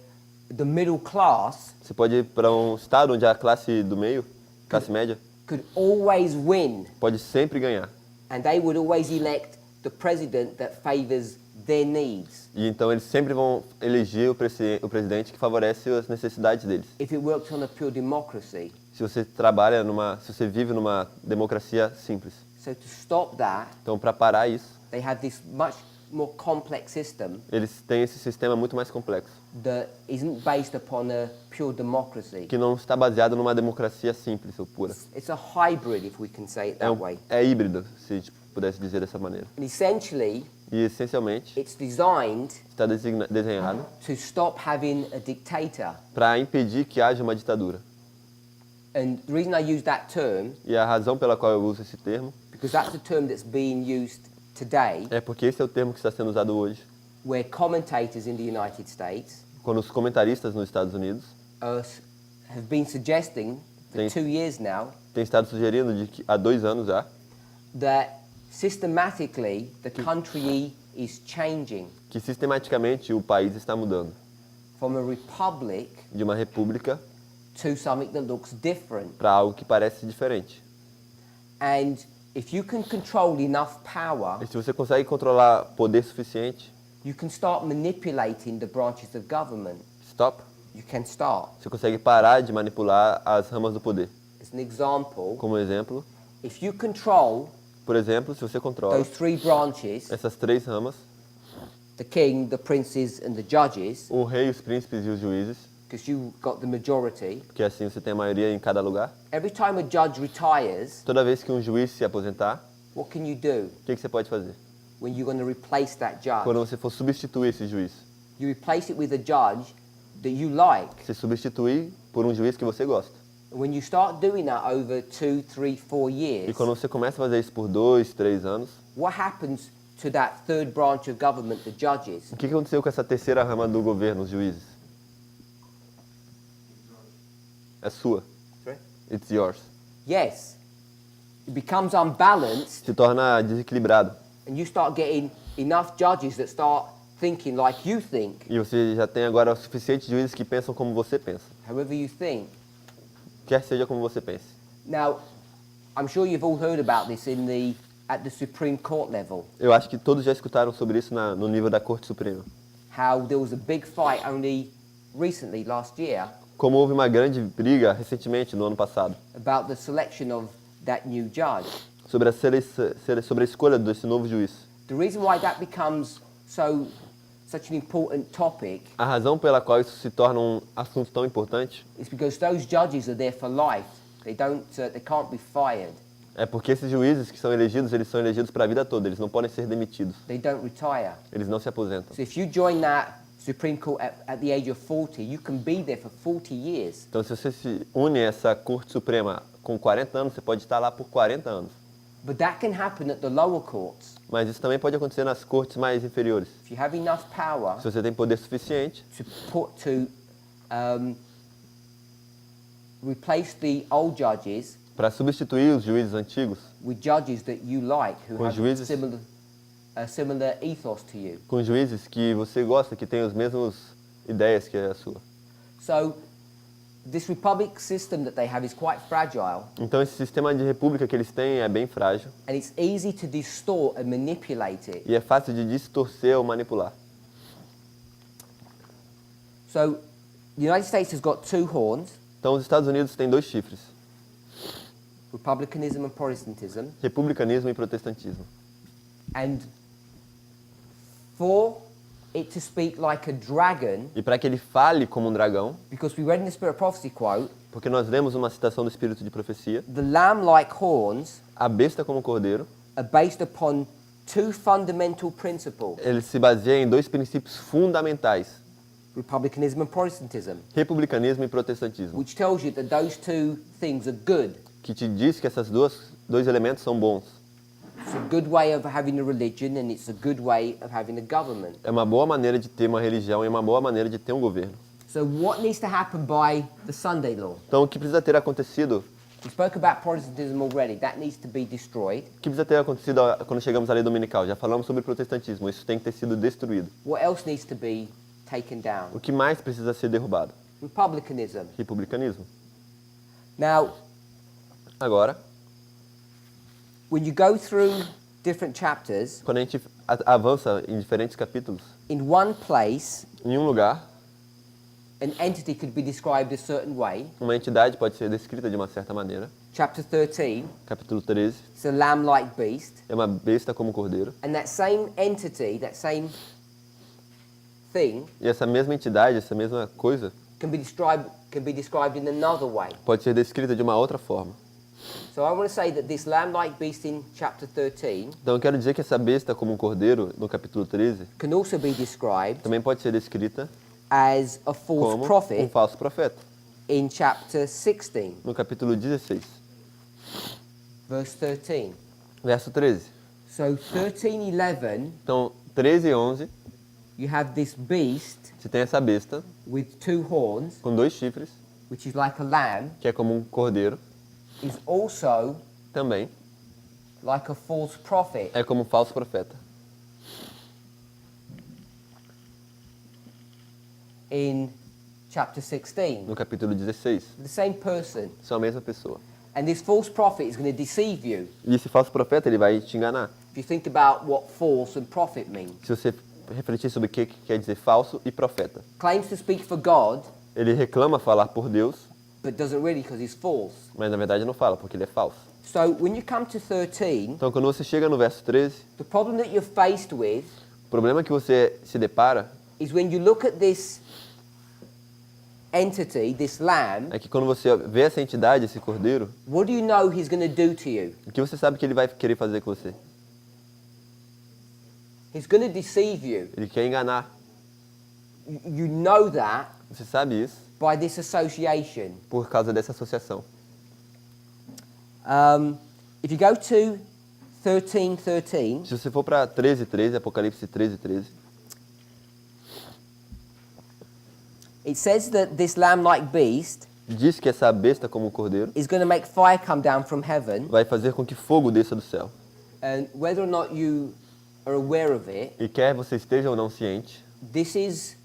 the middle class Você pode ir para um estado onde a classe do meio, classe média, could always win, pode sempre ganhar. and they would always elect the president that favors their needs. E então eles sempre vão eleger o presidente que favorece as necessidades deles. If it works on a pure democracy. Se você vive numa democracia simples. So to stop that, Então, para parar isso, they have this much more complex system eles têm esse sistema muito mais complexo, that isn't based upon a pure democracy. que não está baseado numa democracia simples ou pura. It's a hybrid, if we can say it that way. É híbrido, se a gente pudesse dizer dessa maneira. And essentially, E, essencialmente, it's designed está desenhado to stop having a dictator. para impedir que haja uma ditadura. And the reason I use that term, E a razão pela qual eu uso esse termo because that's the term that's being used today, é porque esse é o termo que está sendo usado hoje, where commentators in the United States quando os comentaristas nos Estados Unidos have been suggesting for 2 years now têm estado sugerindo há 2 anos já that systematically the country is changing que sistematicamente o país está mudando from a republic de uma república to something that looks different. para algo que parece diferente. And if you can control enough power, E se você consegue controlar poder suficiente, you can start manipulating the branches of government. You can start. você consegue parar de manipular as ramas do poder. As an example, Como exemplo, if you control por exemplo, se você controla those 3 branches, essas 3 ramas, the king, the princes and the judges, o rei, os príncipes e os juízes, because you got the majority, porque assim você tem a maioria em cada lugar. every time a judge retires, Toda vez que um juiz se aposentar, what can you do o que você pode fazer? when you're going to replace that judge? Quando você for substituir esse juiz, You replace it with a judge that you like. se substituir por um juiz que você gosta. When you start doing that over 2, 3, 4 E years, quando você começa a fazer isso por 2, 3 anos, what happens to that third branch of government, the judges? o que aconteceu com essa terceira rama do governo, os juízes? É sua. Sorry? It's yours. Yes. It becomes unbalanced, Se torna desequilibrado. and you start getting enough judges that start thinking like you think, E você já tem agora o suficiente juízes que pensam como você pensa. however you think. Quer seja como você pense. Now, I'm sure you've all heard about this at the Supreme Court level, Eu acho que todos já escutaram sobre isso no nível da Corte Suprema. how there was a big fight only recently, last year, Como houve uma grande briga recentemente, no ano passado, about the selection of that new judge. sobre a escolha desse novo juiz. The reason why that becomes such an important topic A razão pela qual isso se torna um assunto tão importante is because those judges are there for life. They can't be fired. é porque esses juízes que são elegidos, eles são elegidos para a vida toda, eles não podem ser demitidos, They don't retire. eles não se aposentam. So if you join that Supreme Court at the age of 40, you can be there for 40 years. Então, se você se une a essa Corte Suprema com 40 anos, você pode estar lá por 40 anos. But that can happen at the lower courts. Mas isso também pode acontecer nas cortes mais inferiores. If you have enough power Se você tem poder suficiente to replace the old judges para substituir os juízes antigos with judges that you like, who Com have juízes- a similar ethos to you. com juízes que você gosta, que têm as mesmas ideias que a sua. So this republic system that they have is quite fragile, Então, esse sistema de república que eles têm é bem frágil and it's easy to distort and manipulate it. e é fácil de distorcer ou manipular. So the United States has got two horns, Então, os Estados Unidos têm 2 chifres, republicanism and Protestantism, republicanismo e protestantismo. and for it to speak like a dragon, E para que ele fale como um dragão, because we read in the Spirit of Prophecy quote, porque nós lemos uma citação do Espírito de Profecia, the lamb-like horns a besta como cordeiro, are based upon two fundamental principles, ele se baseia em 2 princípios fundamentais, republicanism and Protestantism, republicanismo e protestantismo, which tells you that those two things are good. que te diz que esses dois elementos são bons. It's a good way of having a religion, and it's a good way of having a government. É uma boa maneira de ter uma religião e uma boa maneira de ter um governo. So what needs to happen by the Sunday law? Então, o que precisa ter acontecido? We spoke about Protestantism already. That needs to be destroyed. O que precisa ter acontecido quando chegamos à lei dominical? Já falamos sobre protestantismo, isso tem que ter sido destruído. What else needs to be taken down? O que mais precisa ser derrubado? Republicanism. Republicanismo. Now, Agora, when you go through different chapters, quando a gente avança em diferentes capítulos, in one place, em um lugar, an entity could be described a certain way. uma entidade pode ser descrita de uma certa maneira. Chapter 13, Capítulo 13, it's a lamb-like beast. é uma besta como cordeiro. And that same entity, that same thing, E essa mesma entidade, essa mesma coisa, can be described in another way. pode ser descrita de uma outra forma. So I want to say that this lamb-like beast in chapter 13 Então eu quero dizer que essa besta como um cordeiro, no capítulo 13, can also be described também pode ser descrita as a false como um prophet falso profeta. in chapter 16, No capítulo 16, verse 13. verso 13. So 13:11, Então, 13 e 11, you have this beast você tem essa besta with two horns, com 2 chifres, which is like a lamb, que é como um cordeiro, is also também like a false prophet. é como um falso profeta. In chapter 16, No capítulo 16, the same person. são a mesma pessoa. And this false prophet is going to deceive you. E esse falso profeta, ele vai te enganar. If you think about what false and prophet mean. Se você refletir sobre o que quer dizer falso e profeta. Claims to speak for God, Ele reclama falar por Deus, but doesn't really because he's false. mas na verdade não fala, porque ele é falso. So when you come to 13, Então, quando você chega no verso 13, the problem that you're faced with o problema que você se depara is when you look at this entity, this lamb, é que quando você vê essa entidade, esse cordeiro, what do you know he's going to do to you? o que você sabe que ele vai querer fazer com você? He's going to deceive you. Ele quer enganar. You know that Você sabe isso by this association. por causa dessa associação. If you go to 13:13, Se você for para 13:13, Apocalipse 13:13, it says that this lamb-like beast diz que essa besta como um cordeiro is going to make fire come down from heaven, vai fazer com que fogo desça do céu. and whether or not you are aware of it, E quer você esteja ou não ciente, this is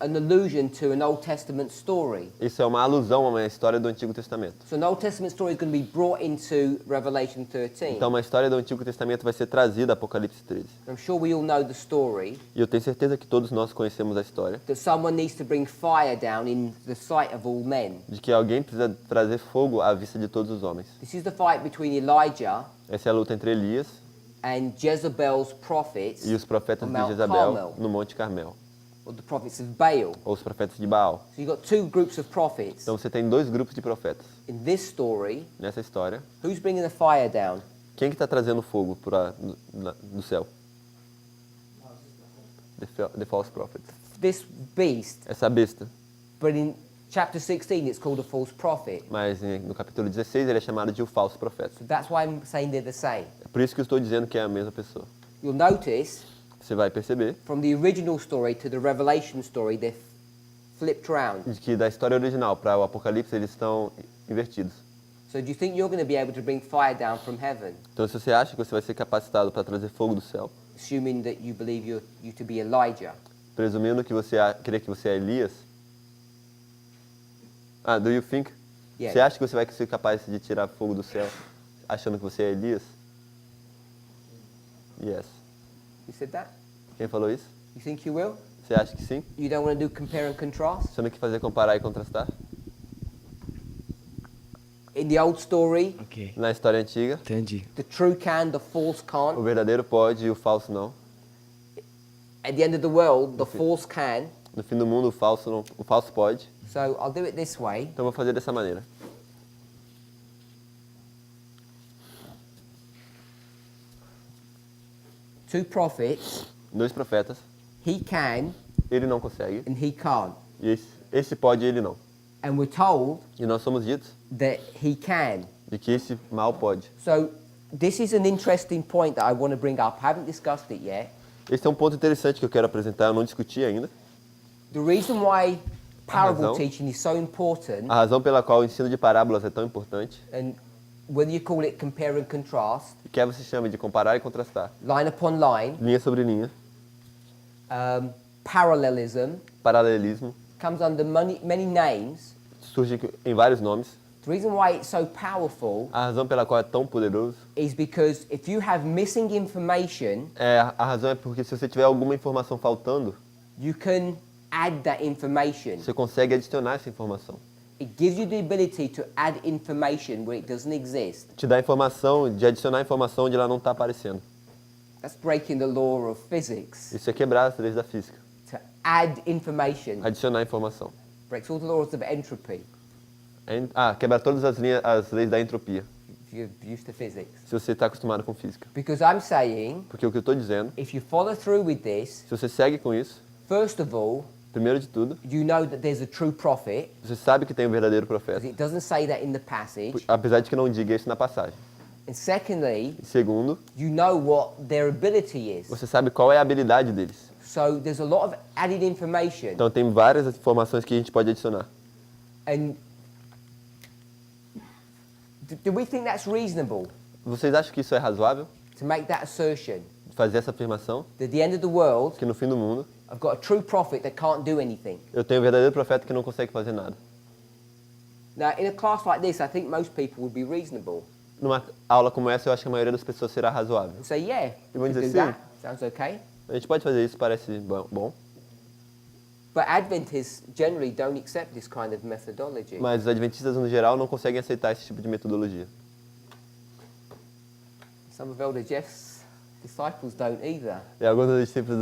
an allusion to an Old Testament story. isso é uma alusão a uma história do Antigo Testamento. So an Old Testament story is going to be brought into Revelation 13. Então, uma história do Antigo Testamento vai ser trazida a Apocalipse 13. I'm sure we all know the story, E eu tenho certeza que todos nós conhecemos a história that someone needs to bring fire down in the sight of all men. de que alguém precisa trazer fogo à vista de todos os homens. This is the fight between Elijah Essa é a luta entre Elias and Jezebel's prophets, e os profetas on de Mount Jezabel Carmel, no Monte Carmel, or the prophets of Baal. ou os profetas de Baal. So you've got two groups of prophets. Então você tem dois grupos de profetas. In this story, Nessa história, who's bringing the fire down? quem que está trazendo fogo do céu? The false prophet. This beast, Essa besta. but in chapter 16 it's called a false prophet. Mas no capítulo 16 ele é chamado de o falso profeta. So that's why I'm saying they're the same. É por isso que eu estou dizendo que é a mesma pessoa. You'll notice Você vai perceber from the original story to the Revelation story, they're flipped around. de que da história original para o Apocalipse eles estão invertidos. So do you think you're going to be able to bring fire down from heaven, Então se você acha que você vai ser capacitado para trazer fogo do céu, assuming that you believe you to be Elijah? presumindo que você crê que você é Elias? Do you think? Yeah. Você acha que você vai ser capaz de tirar fogo do céu achando que você é Elias? Yes. You said that? Quem falou isso? You think you will? Você acha que sim? You don't want to do compare and contrast? Você não quer fazer comparar e contrastar? In the old story, Ok, Na história antiga, entendi. the true can, the false o can't. verdadeiro pode e o falso não. At the end of the world, the false can. No fim do mundo, o falso pode. So I'll do it this way. Então eu vou fazer dessa maneira. Two prophets, Dois profetas, he can ele não consegue, and he can't. e esse pode e ele não. And we're told E nós somos ditos that he can. de que esse mal pode. So this is an interesting point that I want to bring up. I haven't discussed it yet. Esse é um ponto interessante que eu quero apresentar, eu não discuti ainda. The reason why parable razão. teaching is so important, A razão pela qual o ensino de parábolas é tão importante, and whether you call it compare and contrast, quer você chame de comparar e contrastar, line upon line, linha sobre linha, parallelism, paralelismo, comes under many names. surge em vários nomes. The reason why it's so powerful A razão pela qual é tão poderoso, is because if you have missing information, a razão é porque se você tiver alguma informação faltando, you can add that information. você consegue adicionar essa informação. It gives you the ability to add information where it doesn't exist. Te dá informação, de adicionar informação onde ela não está aparecendo. That's breaking the law of physics. Isso é quebrar as leis da física. To add information Adicionar informação. breaks all the laws of entropy, Quebrar todas as leis da entropia, if you're used to physics. se você está acostumado com física. Because I'm saying, Porque o que eu estou dizendo, if you follow through with this, se você segue com isso, first of all, primeiro de tudo, you know that there's a true prophet, você sabe que tem um verdadeiro because profeta, it doesn't say that in the passage. apesar de que não diga isso na passagem. And secondly, E segundo, you know what their ability is. você sabe qual é a habilidade deles. So there's a lot of added information. Então tem várias informações que a gente pode adicionar. And do we think that's reasonable Vocês acham que isso é razoável? to make that assertion? Fazer essa afirmação? That at the end of the world, Que no fim do mundo, I've got a true prophet that can't do anything. eu tenho um verdadeiro profeta que não consegue fazer nada. Now, in a class like this, I think most people would be reasonable Numa aula como essa, eu acho que a maioria das pessoas será razoável. and say, yeah, You we want can to do see? that. Sounds okay. A gente pode fazer isso, parece bom. But Adventists generally don't accept this kind of methodology. Mas os adventistas, no geral, não conseguem aceitar esse tipo de metodologia. Some of Elder Jeff's disciples don't either. E alguns dos discípulos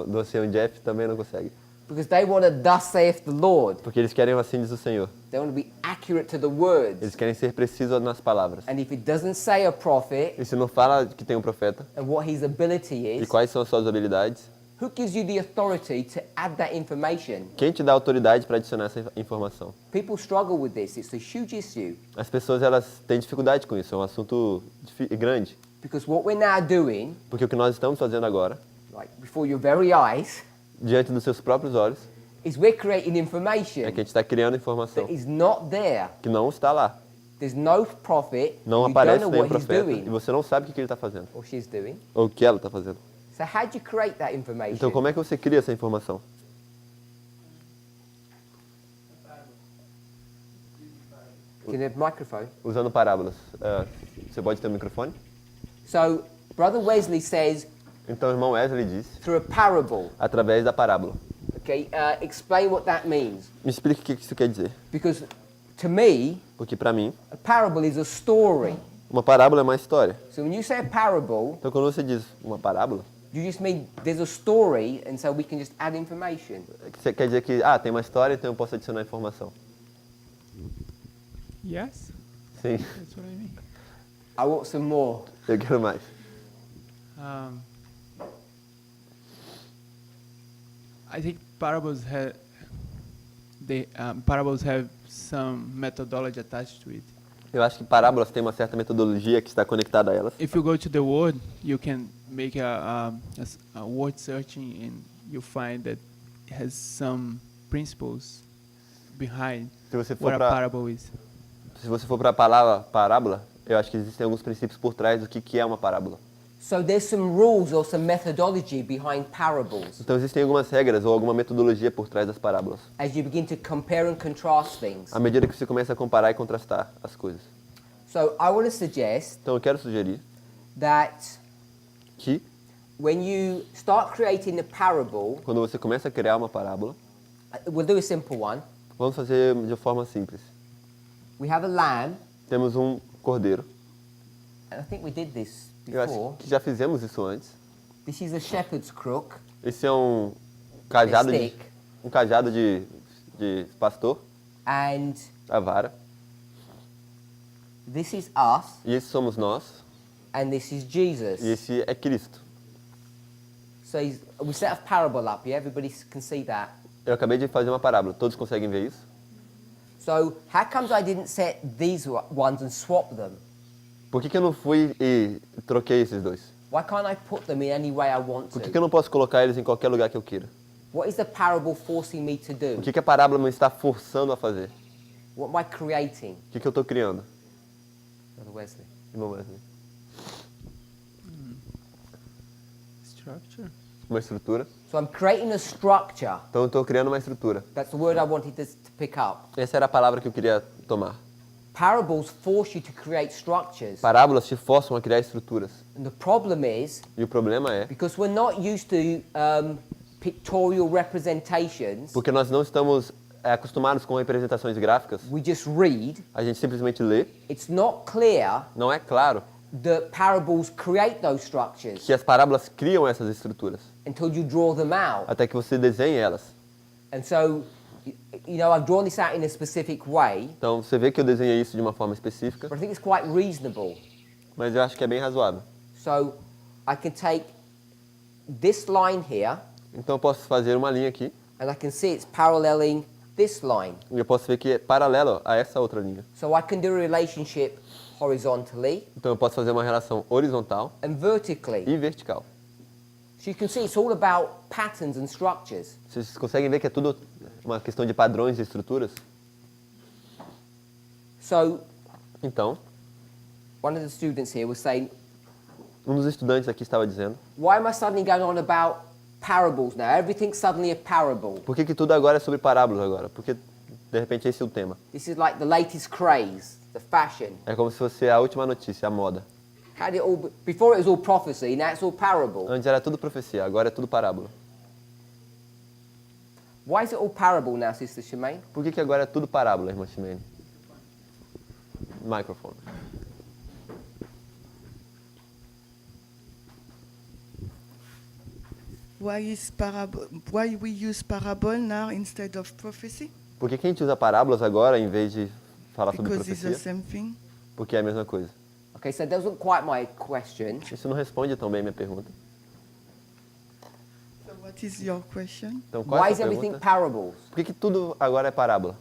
do ancião Jeff também não conseguem. Because they want to thus saith the Lord. Porque eles querem assim diz o Senhor. They want to be accurate to the words. Eles querem ser precisos nas palavras. And if it doesn't say a prophet E se não fala que tem um profeta, and what his ability e is, quais são as suas habilidades, Who gives you the authority to add that information? Quem te dá autoridade para adicionar essa informação? People struggle with this. It's a huge issue As pessoas elas têm dificuldade com isso, é um assunto grande. because what we're now doing, Porque o que nós estamos fazendo agora, like before your very eyes, diante dos seus próprios olhos, is we're creating é information que a gente está criando informação that is not there. que não está lá. There's no prophet. Não You don't aparece know nenhum what he's profeta e doing você não sabe o que ele está fazendo, or she's doing. ou o que ela está fazendo. So how do you create that information? Então como é que você cria essa informação? Can you have microphone? Usando parábolas. Você pode ter um microfone? So Brother Wesley says Então o irmão Wesley disse, through a parable. através da parábola. Okay, explain what that means. Me explique o que isso quer dizer. Because to me, Porque para mim, a parable is a story. uma parábola é uma história. So when you say a parable, Então quando você diz uma parábola, you just mean there's a story, and so we can just add information. você quer dizer que tem uma história, então eu posso adicionar informação. Yes, Sim, that's what I mean. I want some more. eu quero mais. I think parables have some methodology attached to it. Eu acho que parábolas têm uma certa metodologia que está conectada a elas. If you go to the word, you can make a word searching and you find that it has some principles behind Se você for what a para parable is. se você for para a palavra parábola, eu acho que existem alguns princípios por trás do que é uma parábola. So there's some rules or some methodology behind parables Então existem algumas regras ou alguma metodologia por trás das parábolas. as you begin to compare and contrast things. À medida que você começa a comparar e contrastar as coisas. So I want to suggest Então eu quero sugerir that que when you start creating a parable, quando você começa a criar uma parábola, we'll do a simple one. vamos fazer de forma simples. We have a lamb, Temos um cordeiro. and I think we did this Eu acho before. que já fizemos isso antes. This is a shepherd's crook, Esse é um cajado de stick. de pastor, and a vara. this is us, E esse somos nós. and this is Jesus. E esse é Cristo. So we set a parable up, yeah? Everybody can see that. Eu acabei de fazer uma parábola. Todos conseguem ver isso? So how comes I didn't set these ones and swap them? Por que eu não fui e troquei esses dois? Why can't I put them in any way I want Por que eu to? não posso colocar eles em qualquer lugar que eu queira? What is the parable forcing me to do? O que a parábola me está forçando a fazer? What am I creating? O que eu estou criando? Brother Wesley. Irmão Wesley? Structure. Uma estrutura. So I'm creating a structure. Então eu estou criando uma estrutura. That's the word I wanted to pick up. Essa era a palavra que eu queria tomar. Parables force you to create structures. Parábolas te forçam a criar estruturas. And the problem is, E o problema é, because we're not used to pictorial representations, porque nós não estamos acostumados com representações gráficas, we just read. a gente simplesmente lê, It's not clear não é claro that parables create those structures que as parábolas criam essas estruturas, until you draw them out. até que você desenhe elas. And so, you know, I've drawn this out in a specific way, Então você vê que eu desenhei isso de uma forma específica, but I think it's quite reasonable. mas eu acho que é bem razoável. So I can take this line here, Então eu posso fazer uma linha aqui, and I can see it's paralleling this line. e eu posso ver que é paralelo a essa outra linha. So I can do a relationship horizontally Então eu posso fazer uma relação horizontal and vertically. e vertical. So you can see it's all about patterns and structures. Vocês conseguem ver que é tudo uma questão de padrões e estruturas? So Então, one of the students here was saying, um dos estudantes aqui estava dizendo, why am I suddenly going on about parables now? Everything's suddenly a parable. por que tudo agora é sobre parábolas agora? Porque, de repente, esse é o tema. This is like the latest craze, the fashion. É como se fosse a última notícia, a moda. How did it all before it was all prophecy, now it's all parable. Antes era tudo profecia, agora é tudo parábola. Why is it all parable now, Sister Shemaine? Por que agora é tudo parábola, irmã Ximene? Microphone. Why we use parable now instead of prophecy? Por que a gente usa parábolas agora em vez de falar sobre Because it's the profecia? same thing. Porque é a mesma coisa. Okay, so that wasn't quite my question. Isso não responde tão bem a minha pergunta. So What is your question? Então, qual é Why a is sua everything pergunta? parables? Por que tudo agora é parábola?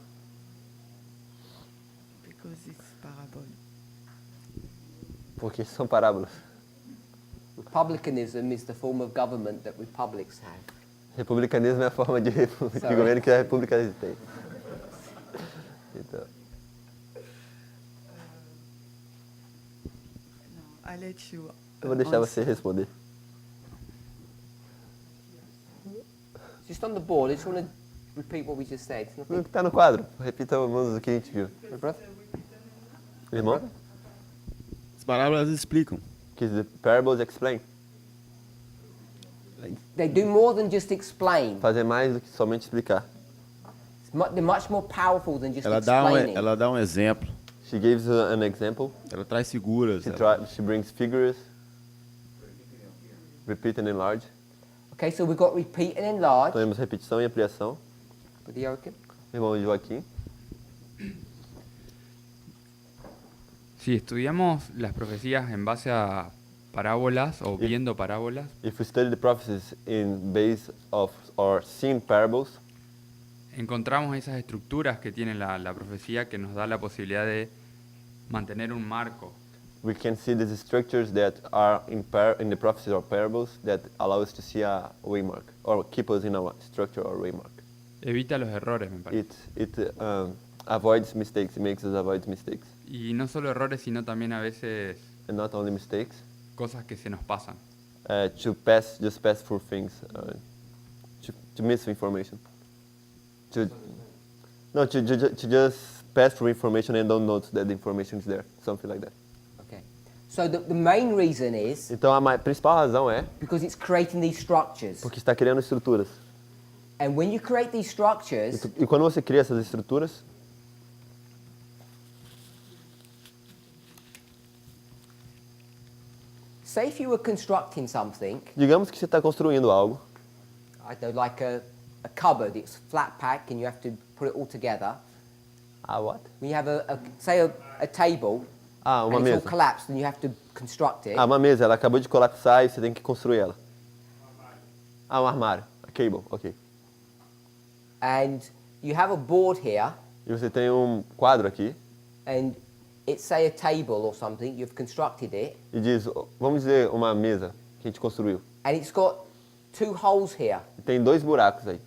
Because it's parable. Porque são parábolas. Republicanism is the form of government that republics have. Republicanismo é a forma de Sorry. governo que a república tem. Então, No, I'll let you. eu vou deixar você answer. responder. Just on the board, I just want to repeat what we just said. It's O nothing. que está no quadro? Repita o que a gente viu. My brother? Irmão? As parábolas explicam. Que the parables explain. They do more than just explain. Fazer mais do que somente explicar. They're much more powerful than just Ela dá um exemplo. She gives an example. Ela traz figuras. She brings figures. Repeat and enlarge. Okay, so we've got repeat and enlarge. Temos repetição e ampliação. With the Joachim. Irmão Joaquim. Si estudiamos las profecías en base a parábolas o Y- viendo parábolas, If we study the prophecies in base of or seeing parables, encontramos esas estructuras que tiene la profecía que nos da la posibilidad de mantener un marco. we can see these structures that are in the prophecies or parables that allow us to see a waymark or keep us in a structure or waymark. Evita los errores, me parece. It avoids mistakes. It makes us avoid mistakes, Y no solo errores, sino también a veces and not only mistakes. cosas que se nos pasan. To pass through things, to miss information. To just pass through information and don't notice that the information is there, something like that. Okay. So the main reason is Então a principal razão é because it's creating these structures. porque está criando estruturas. And when you create these structures, E quando você cria essas estruturas, say if you were constructing something, digamos que você está construindo algo, I don't know, like a cupboard, it's flat pack and you have to put it all together. what? When you have a table Uma and it's all mesa. collapsed and you have to construct it. Uma mesa, ela acabou de colapsar e você tem que construir ela. Um armário. A cable, ok. And you have a board here E você tem quadro aqui and it's say a table or something, you've constructed it, e diz, vamos dizer, uma mesa que a gente construiu. and it's got 2 holes here. E tem 2 buracos aí.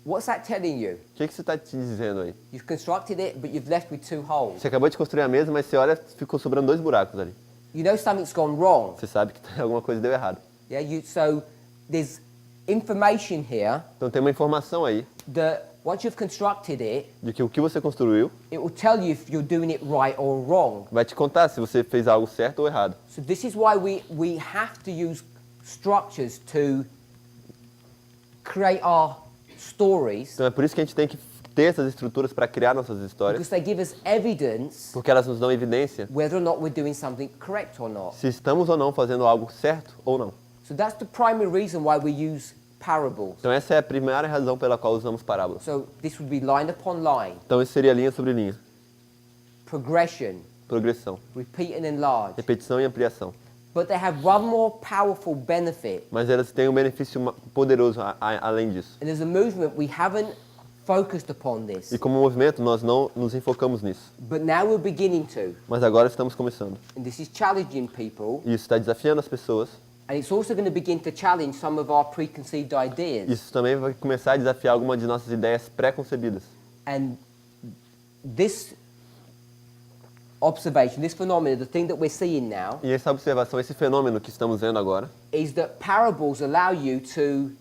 What's that telling you? O que você está te dizendo aí? You've constructed it, but you've left with 2 holes. Você acabou de construir a mesa, mas você olha, ficou sobrando 2 buracos ali. You know something's gone wrong. Você sabe que alguma coisa deu errado. Yeah, so there's information here Então tem uma informação aí that once you've constructed it, de que o que você construiu it will tell you if you're doing it right or wrong. vai te contar se você fez algo certo ou errado. So this is why we have to use structures to create our stories, Então é por isso que a gente tem que ter essas estruturas para criar nossas histórias, because they give us evidence porque elas nos dão evidência whether or not we're doing something correct or not. se estamos ou não fazendo algo certo ou não. So that's the primary reason why we use parables. Então essa é a primeira razão pela qual usamos parábolas. So this would be line upon line, Então isso seria linha sobre linha, progression, progressão, repeat and enlarge. repetição e ampliação. But they have one more powerful benefit. Mas elas têm um benefício poderoso além disso. And as a movement, we haven't focused upon this. E como movimento nós não nos enfocamos nisso. But now we're beginning to. Mas agora estamos começando. And this is challenging people. E isso está desafiando as pessoas. And it's also going to begin to challenge some of our preconceived ideas. Isso também vai começar a desafiar algumas de nossas ideias pré-concebidas. And this observation, this phenomenon, the thing that we're seeing now, E essa observação, esse fenômeno que estamos vendo agora, is that parables allow you to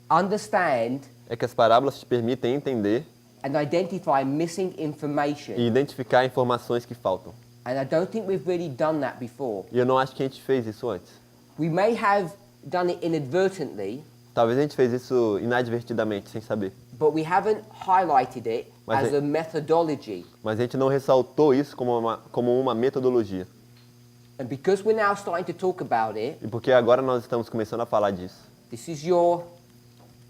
understand é que as parábolas te permitem entender and identify missing information. e identificar informações que faltam. And I don't think we've really done that before. E eu não acho que a gente fez isso antes. We may have done it inadvertently, Talvez a gente fez isso inadvertidamente, sem saber. but we haven't highlighted it Mas as é- a methodology. Mas a gente não ressaltou isso como uma metodologia. And because we're now starting to talk about it, E porque agora nós estamos começando a falar disso. this is your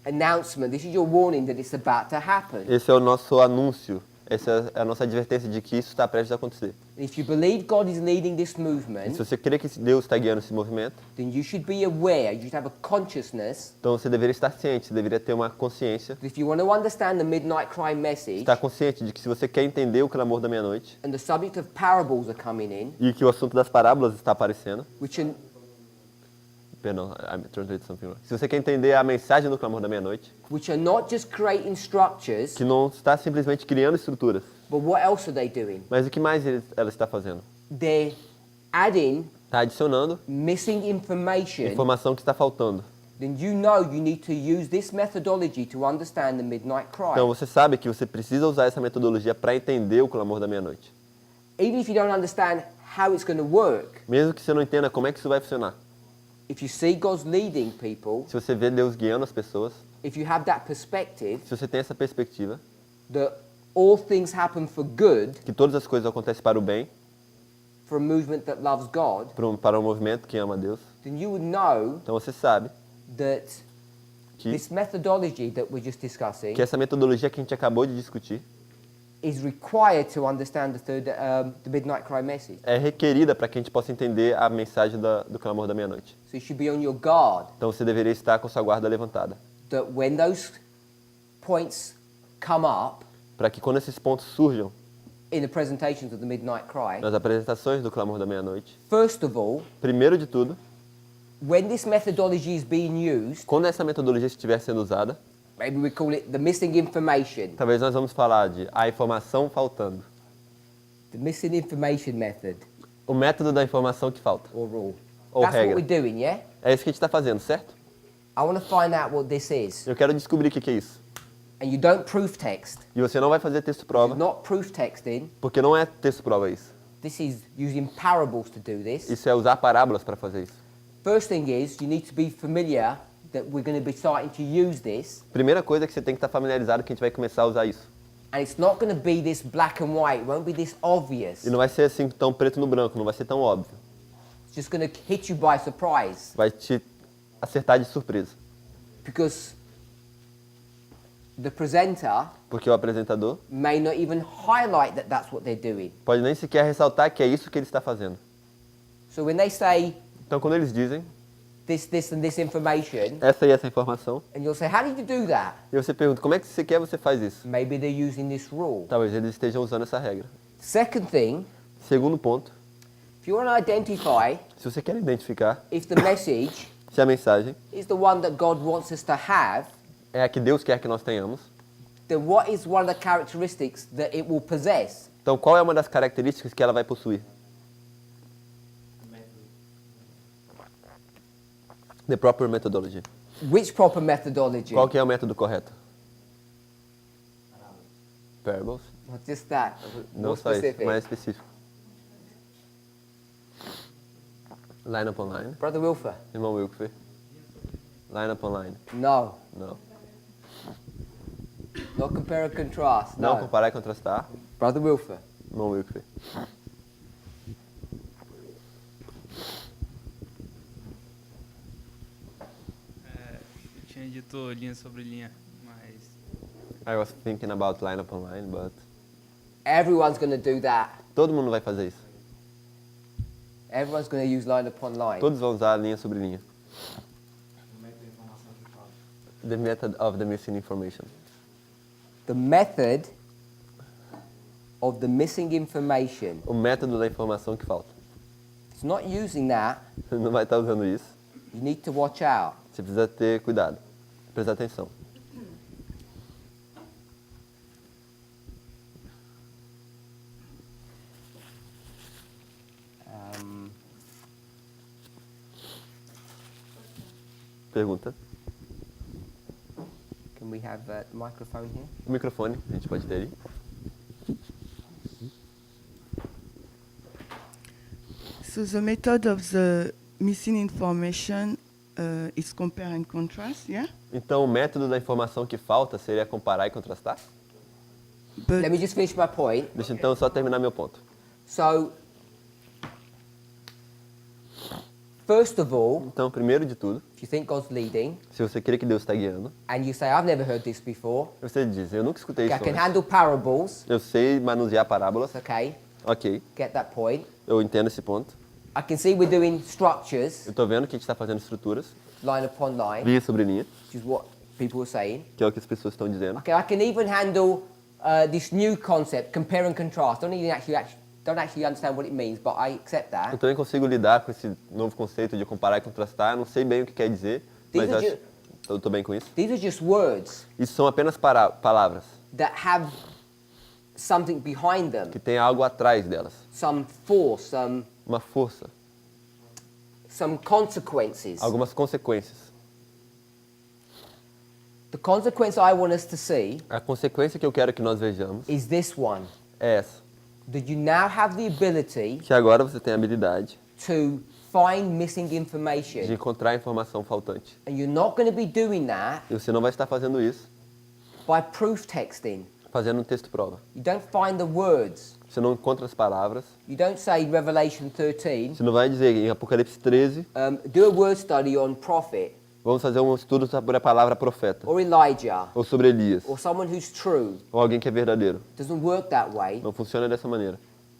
announcement, this is your warning that it's about to happen. Esse é o nosso anúncio. Essa é a nossa advertência de que isso está prestes a acontecer. If you believe God is leading this E movement, se você crê que Deus está guiando esse movimento, then you should be aware, you should have a consciousness então você deveria estar ciente, você deveria ter uma consciência, that if you want to understand the midnight cry message estar consciente de que se você quer entender o clamor da meia-noite and the subject of parables are coming in, e que o assunto das parábolas está aparecendo, which are, perdão, I translated something wrong. Se você quer entender a mensagem do clamor da meia-noite, which are not just creating structures, que não está simplesmente criando estruturas, but what else are they doing? mas o que mais ela está fazendo? They're adding Está adicionando missing information. informação que está faltando. Then you know you need to use this methodology to understand the midnight cry. Então você sabe que você precisa usar essa metodologia para entender o clamor da meia-noite. Even if you don't understand how it's going to work, Mesmo que você não entenda como é que isso vai funcionar. if you see God's leading people, Se você vê Deus guiando as pessoas, if you have that perspective se você tem essa perspectiva, that all things happen for good que todas as coisas acontecem para o bem, for a movement that loves God, para um movimento que ama a Deus, then you would know então você sabe that que, this methodology that we're just discussing que essa metodologia que a gente acabou de discutir is required to understand the midnight cry message. é requerida para que a gente possa entender a mensagem do clamor da meia-noite. So you should be on your guard Então você deveria estar com sua guarda levantada, that when those points come up para que quando esses pontos surjam in the presentations of the midnight cry, nas apresentações do clamor da meia-noite, first of all, primeiro de tudo, when this methodology is being used, quando essa metodologia estiver sendo usada, maybe we call it the missing information, talvez nós vamos falar de a informação faltando. the missing information method O método da informação que falta. or rule. Ou That's what regra. we're doing, yeah? É isso que a gente está fazendo, certo? I want to find out what this is. Eu quero descobrir o que é isso. And you don't proof text. E você não vai fazer texto It's prova, not proof texting. porque não é texto prova isso. This is using parables to do this. Isso é usar parábolas para fazer isso. First thing is you need to be familiar that we're going to be starting to use this. Primeira coisa é que você tem que estar familiarizado que a gente vai começar a usar isso. And it's not going to be this black and white. It won't be this obvious. E não vai ser assim tão preto no branco, não vai ser tão óbvio. It's just going to hit you by surprise. Vai te acertar de surpresa. Because the presenter Porque o apresentador may not even highlight that that's what they're doing. pode nem sequer ressaltar que é isso que ele está fazendo. So when they say Então quando eles dizem this and this information, essa e essa informação, and you'll say, how did you do that? e você pergunta, como é que você quer você faz isso? Maybe they're using this rule. Talvez eles estejam usando essa regra. Second thing, Segundo ponto, if you want to identify se você quer identificar if the message se a mensagem is the one that God wants us to have, é a que Deus quer que nós tenhamos, then what is one of the characteristics that it will possess? então qual é uma das características que ela vai possuir? The proper methodology. Which proper methodology? Qual que é o método correto? Parables? Not just that. Não More só isso, specific. mais específico. Line upon line. Brother Wilfer. Irmão Wilfer. Line upon line. No. Não. Not compare and contrast. Não No. comparar e contrastar. Brother Wilfer. Irmão Wilfer. Eu tinha dito linha sobre linha, mas I was thinking about line upon line, but Everyone's going to do that. todo mundo vai fazer isso. Everyone's going to use line upon line. Todos vão usar linha sobre linha. The method of the missing information. The method of the missing information. O método da informação que falta. It's not using that. Você não vai estar usando isso. You need to watch out. Você precisa ter cuidado. Prestar atenção. Pergunta. Can we have the microphone here? O microfone, a gente pode ter aí. So the method of the missing information is compare and contrast, yeah? Então, o método da informação que falta seria comparar e contrastar? But Let me just finish my point. Deixa então só terminar meu ponto. So, First of all, Então, primeiro de tudo, if you think God's leading, se você crê que Deus está guiando, and you say, I've never heard this before, você diz, eu nunca escutei okay, isso I can antes. handle parables, Eu sei manusear parábolas. okay, Ok, get that point. eu entendo esse ponto. I can see we're doing structures, Eu estou vendo que a gente está fazendo estruturas, line upon line, linha sobre linha, which is what people are saying. que é o que as pessoas estão dizendo. Okay, I can even handle this new concept, compare and contrast. Don't actually understand what it means, but I accept that. Eu também consigo lidar com esse novo conceito de comparar e contrastar. Não sei bem o que quer dizer, mas eu estou bem com isso. These are just words Isso são apenas palavras that have something behind them, que tem algo atrás delas. some force, Uma força, some consequences. algumas consequências. The consequence I want us to see A consequência que eu quero que nós vejamos is this one, é essa. that you now have the ability Que agora você tem a habilidade to find missing de information. encontrar informação faltante. And you're not going to be doing that E você não vai estar fazendo isso by proof texting. fazendo um texto prova. You don't find the words. Você não encontra as palavras. You don't say Revelation 13, Você não vai dizer em Apocalipse 13, do a word study on prophet, vamos fazer um estudo sobre a palavra profeta. or Elijah, Ou sobre Elias. or someone who's true. Ou alguém que é verdadeiro. Doesn't work that way. Não funciona dessa maneira.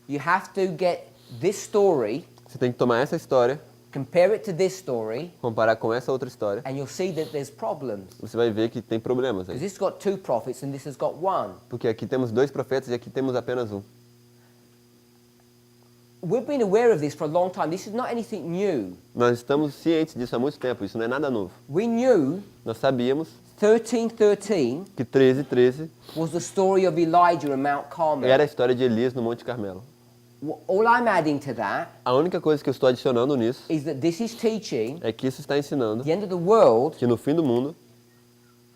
You have to get this story, Você tem que tomar essa história, compare it to this story, comparar com essa outra história. and you'll see that there's problems. Você vai ver que tem problemas Because aí. this has got 2 prophets and this has got 1. Porque aqui temos 2 profetas e aqui temos apenas um. We've been aware of this for a long time. This is not anything new. Nós estamos cientes disso há muito tempo, isso não é nada novo. We knew Nós sabíamos 13:13 que 13:13 was the story of Elijah on Mount Carmel. era a história de Elias no Monte Carmelo. All I'm adding to that A única coisa que eu estou adicionando nisso is that this is teaching é que isso está ensinando the end of the world. que no fim do mundo,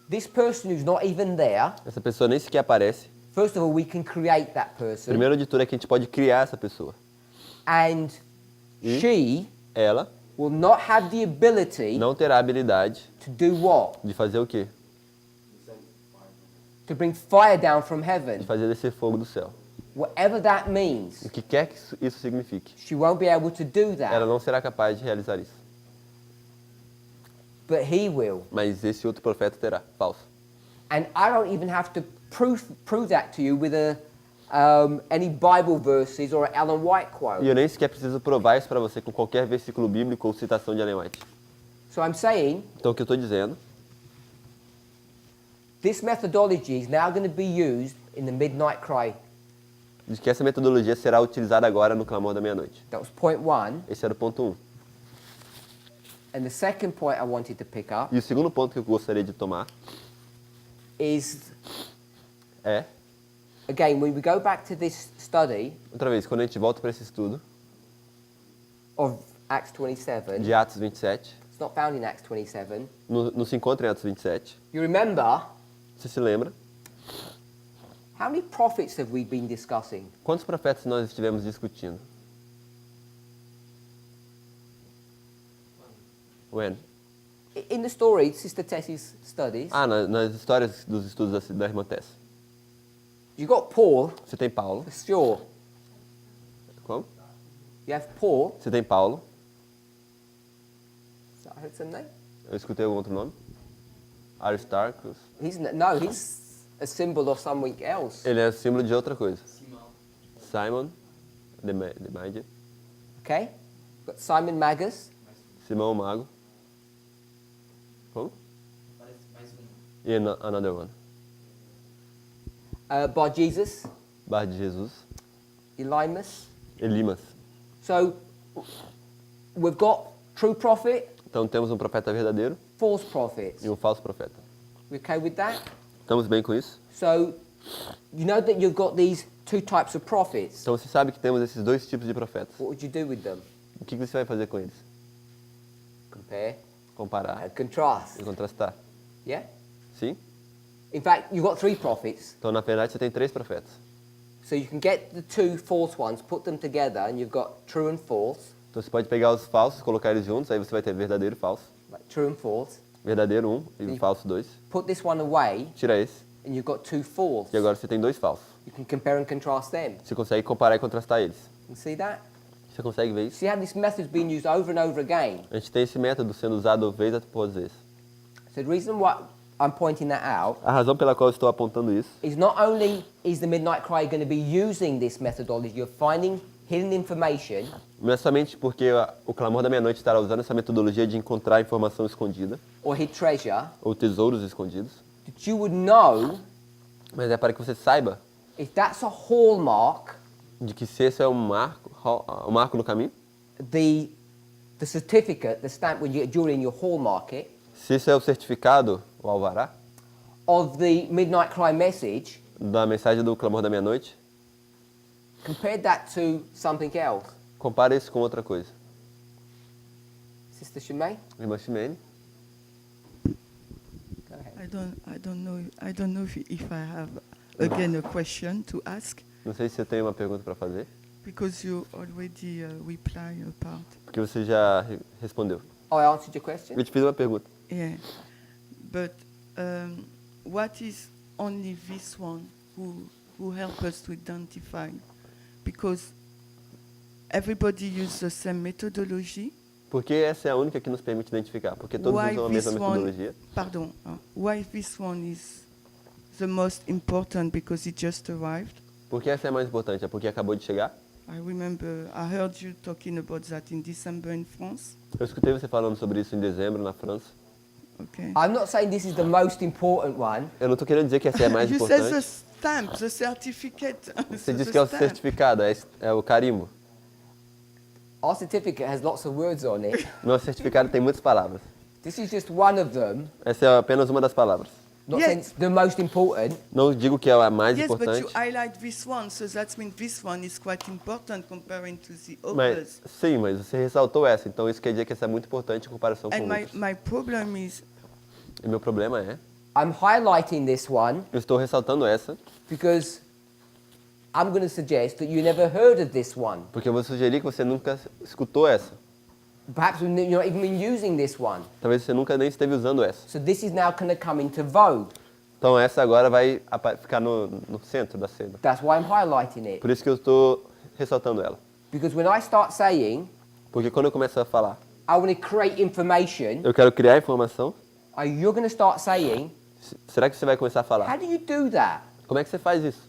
This person who's not even there, essa pessoa nem sequer aparece. first of all, we can create that person. Primeiro de tudo é que a gente pode criar essa pessoa. And E she ela will not have the ability não terá a habilidade to do what? de fazer o quê? To bring fire down from De heaven. fazer descer fogo do céu. Whatever that means, O que quer que isso signifique. she won't be able to do Ela that. não será capaz de realizar isso. But he will. Mas esse outro profeta terá. Falso. And I don't even have to prove that to you with any Bible verses or an Ellen White E quote. eu nem sequer preciso provar isso para você com qualquer versículo bíblico ou citação de Ellen White. So I'm saying Então o que eu estou dizendo, this methodology is now going to be used in the midnight cry. de que essa metodologia será utilizada agora no clamor da meia-noite. That was point 1. Esse era o ponto 1. And the second point I wanted to pick up E o segundo ponto que eu gostaria de tomar is, é, again, when we go back to this study outra vez, quando a gente volta para esse estudo of Acts 27, de Atos 27, it's not found in Acts 27. não se encontra em Atos 27, You remember, você se lembra? how many prophets have we been discussing? Quantos profetas nós estivemos discutindo? When? In the story, Sister Tessie's studies, Nas histórias dos estudos da irmã Tess. you got Paul, Você tem Paulo. for sure. Como? You have Paul. Você tem Paulo. Is that his name? Eu escutei algum outro nome? Aristarchus. He's a symbol of something else. Ele é símbolo de outra coisa. Simon, the Magi. Okay? Got Simon Magus. Simão o Mago. Como? E another one. Bar Jesus. Bar de Jesus. Elimas. Elimas. So we've got true prophet, Então temos um profeta verdadeiro false prophets. e um falso profeta. We okay with that? Estamos bem com isso? So you know that you've got these 2 types of prophets. Então você sabe que temos esses 2 tipos de profetas. What would you do with them? O que você vai fazer com eles? Compare Comparar and contrast. e contrastar. Yeah? Sim? In fact, you've got 3 prophets. Então na verdade você tem 3 profetas. So you can get the 2 false ones, put them together, and you've got true and false. Então você pode pegar os falsos, colocar eles juntos, aí você vai ter verdadeiro e falso. Like true and false. Verdadeiro 1 e falso 2. Put this one away, Tira esse and you've got 2 false. e agora você tem 2 falsos. You can compare and contrast them. Você consegue comparar e contrastar eles. You see that? Você consegue ver isso? See how this method's been used over and over again? A gente tem esse método sendo usado vez após vez. So the reason why I'm pointing that out A razão pela qual eu estou apontando isso is not only is the Midnight Cry going to be using this methodology of finding hidden information, não é somente porque o clamor da meia-noite estará usando essa metodologia de encontrar informação escondida or hid treasure, ou tesouros escondidos, that you would know mas é para que você saiba if that's a hallmark, de que se esse é um marco no caminho, the certificate, the stamp when you during your hallmark it, se esse é o certificado, o alvará, of the Midnight Cry message, da mensagem do clamor da meia-noite, compare that to something else. compare isso com outra coisa. Sister Shimei? Irmã Ximene, Go ahead. I don't know if I have again a question to ask, não sei se você tem uma pergunta para fazer, because you already reply a part. porque você já respondeu. Oh, I answered your question? Eu te fiz uma pergunta. Yeah, but what is only this one who help us to identify? Because everybody uses the same methodology. Porque essa é a única que nos permite identificar, porque todos usam a mesma metodologia. Why this one is the most important because it just arrived? Por que essa é a mais importante? É porque acabou de chegar? I heard you talking about that in December in France. Eu escutei você falando sobre isso em dezembro na França. Okay. I'm not saying this is the most important one. Eu não estou querendo dizer que essa é a mais You said the importante. stamp, the certificate. Você disse que é o certificado, é o carimbo. Our certificate has lots of words on it. Nosso certificado tem muitas palavras. This is just one of them. Essa é apenas uma das palavras. Not saying it's the most important. Não digo que é a mais Yes, but importante. you highlight this one, so that means this one is quite important comparing to the Mas, others. sim, mas você ressaltou essa, então isso quer dizer que essa é muito importante em comparação com And outras. my problem is, E meu problema é, I'm highlighting this one eu estou ressaltando essa, because I'm going to suggest that you never heard of this one. porque eu vou sugerir que você nunca escutou essa. Perhaps you're not even been using this one. Talvez você nunca nem esteve usando essa. So this is now going to come into vogue. Então essa agora vai ficar no centro da cena. That's why I'm highlighting it. Por isso que eu estou ressaltando ela. Because when I start saying, Porque quando eu começo a falar, I want to create information, eu quero criar informação, you're going to start saying, será que você vai começar a how falar? do you do that? Como é que você faz isso?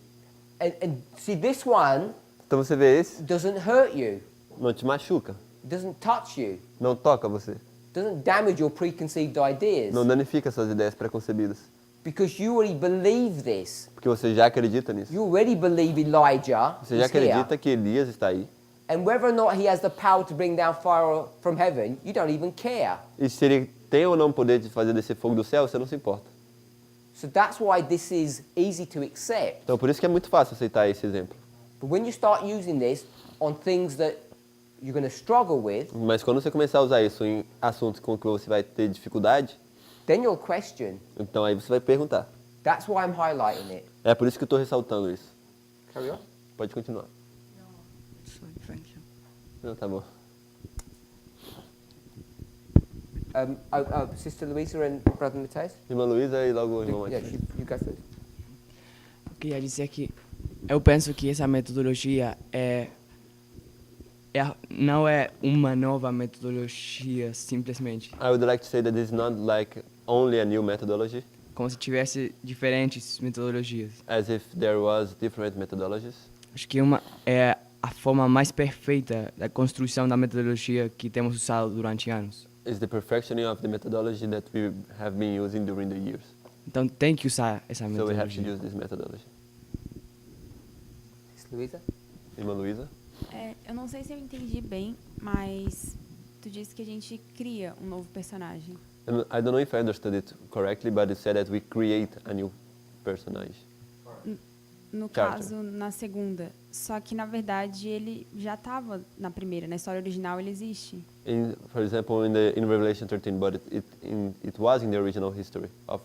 And see, this one Então você vê esse, doesn't hurt you, não te machuca, doesn't touch you, não toca você, doesn't damage your preconceived ideas, não danifica suas ideias preconcebidas. because you already believe this. Porque você já acredita nisso. You already believe Elijah Você já is here. acredita que Elias está aí. And whether or not he has the power to bring down fire from heaven, you don't even care. E se ele tem ou não o poder de fazer descer fogo do céu, você não se importa. So that's why this is easy to accept. Então por isso que é muito fácil aceitar esse exemplo. But when you start using this on things that you're going to struggle with, Mas quando você começar a usar isso em assuntos com que você vai ter dificuldade, then you'll question. então aí você vai perguntar. That's why I'm highlighting it. É por isso que eu estou ressaltando isso. Carry on. Pode continuar. sorry, thank you. Não, tá bom. Sister Louisa and Brother Mateus? Irmã Luísa e logo o irmão Yeah, Matias. you go first. Eu queria dizer que eu penso que essa metodologia não é uma nova metodologia simplesmente. I would like to say that this is not like only a new methodology, Como se tivesse diferentes metodologias. as if there was different methodologies. Acho que uma é a forma mais perfeita da construção da metodologia que temos usado durante anos. It's the perfectioning of the methodology that we have been using during the years. Então tem que usar essa So we have to metodologia. use this methodology. Sister Louisa? Irmã Luísa? Eu não sei se eu entendi bem, mas tu disse que a gente cria um novo personagem. And I don't know if I understood it correctly, but it said that we create a new personage. No Character. caso, na segunda. Só que, na verdade, ele já estava na primeira. Na história original, ele existe. For example, in Revelation 13, but it was in the original history of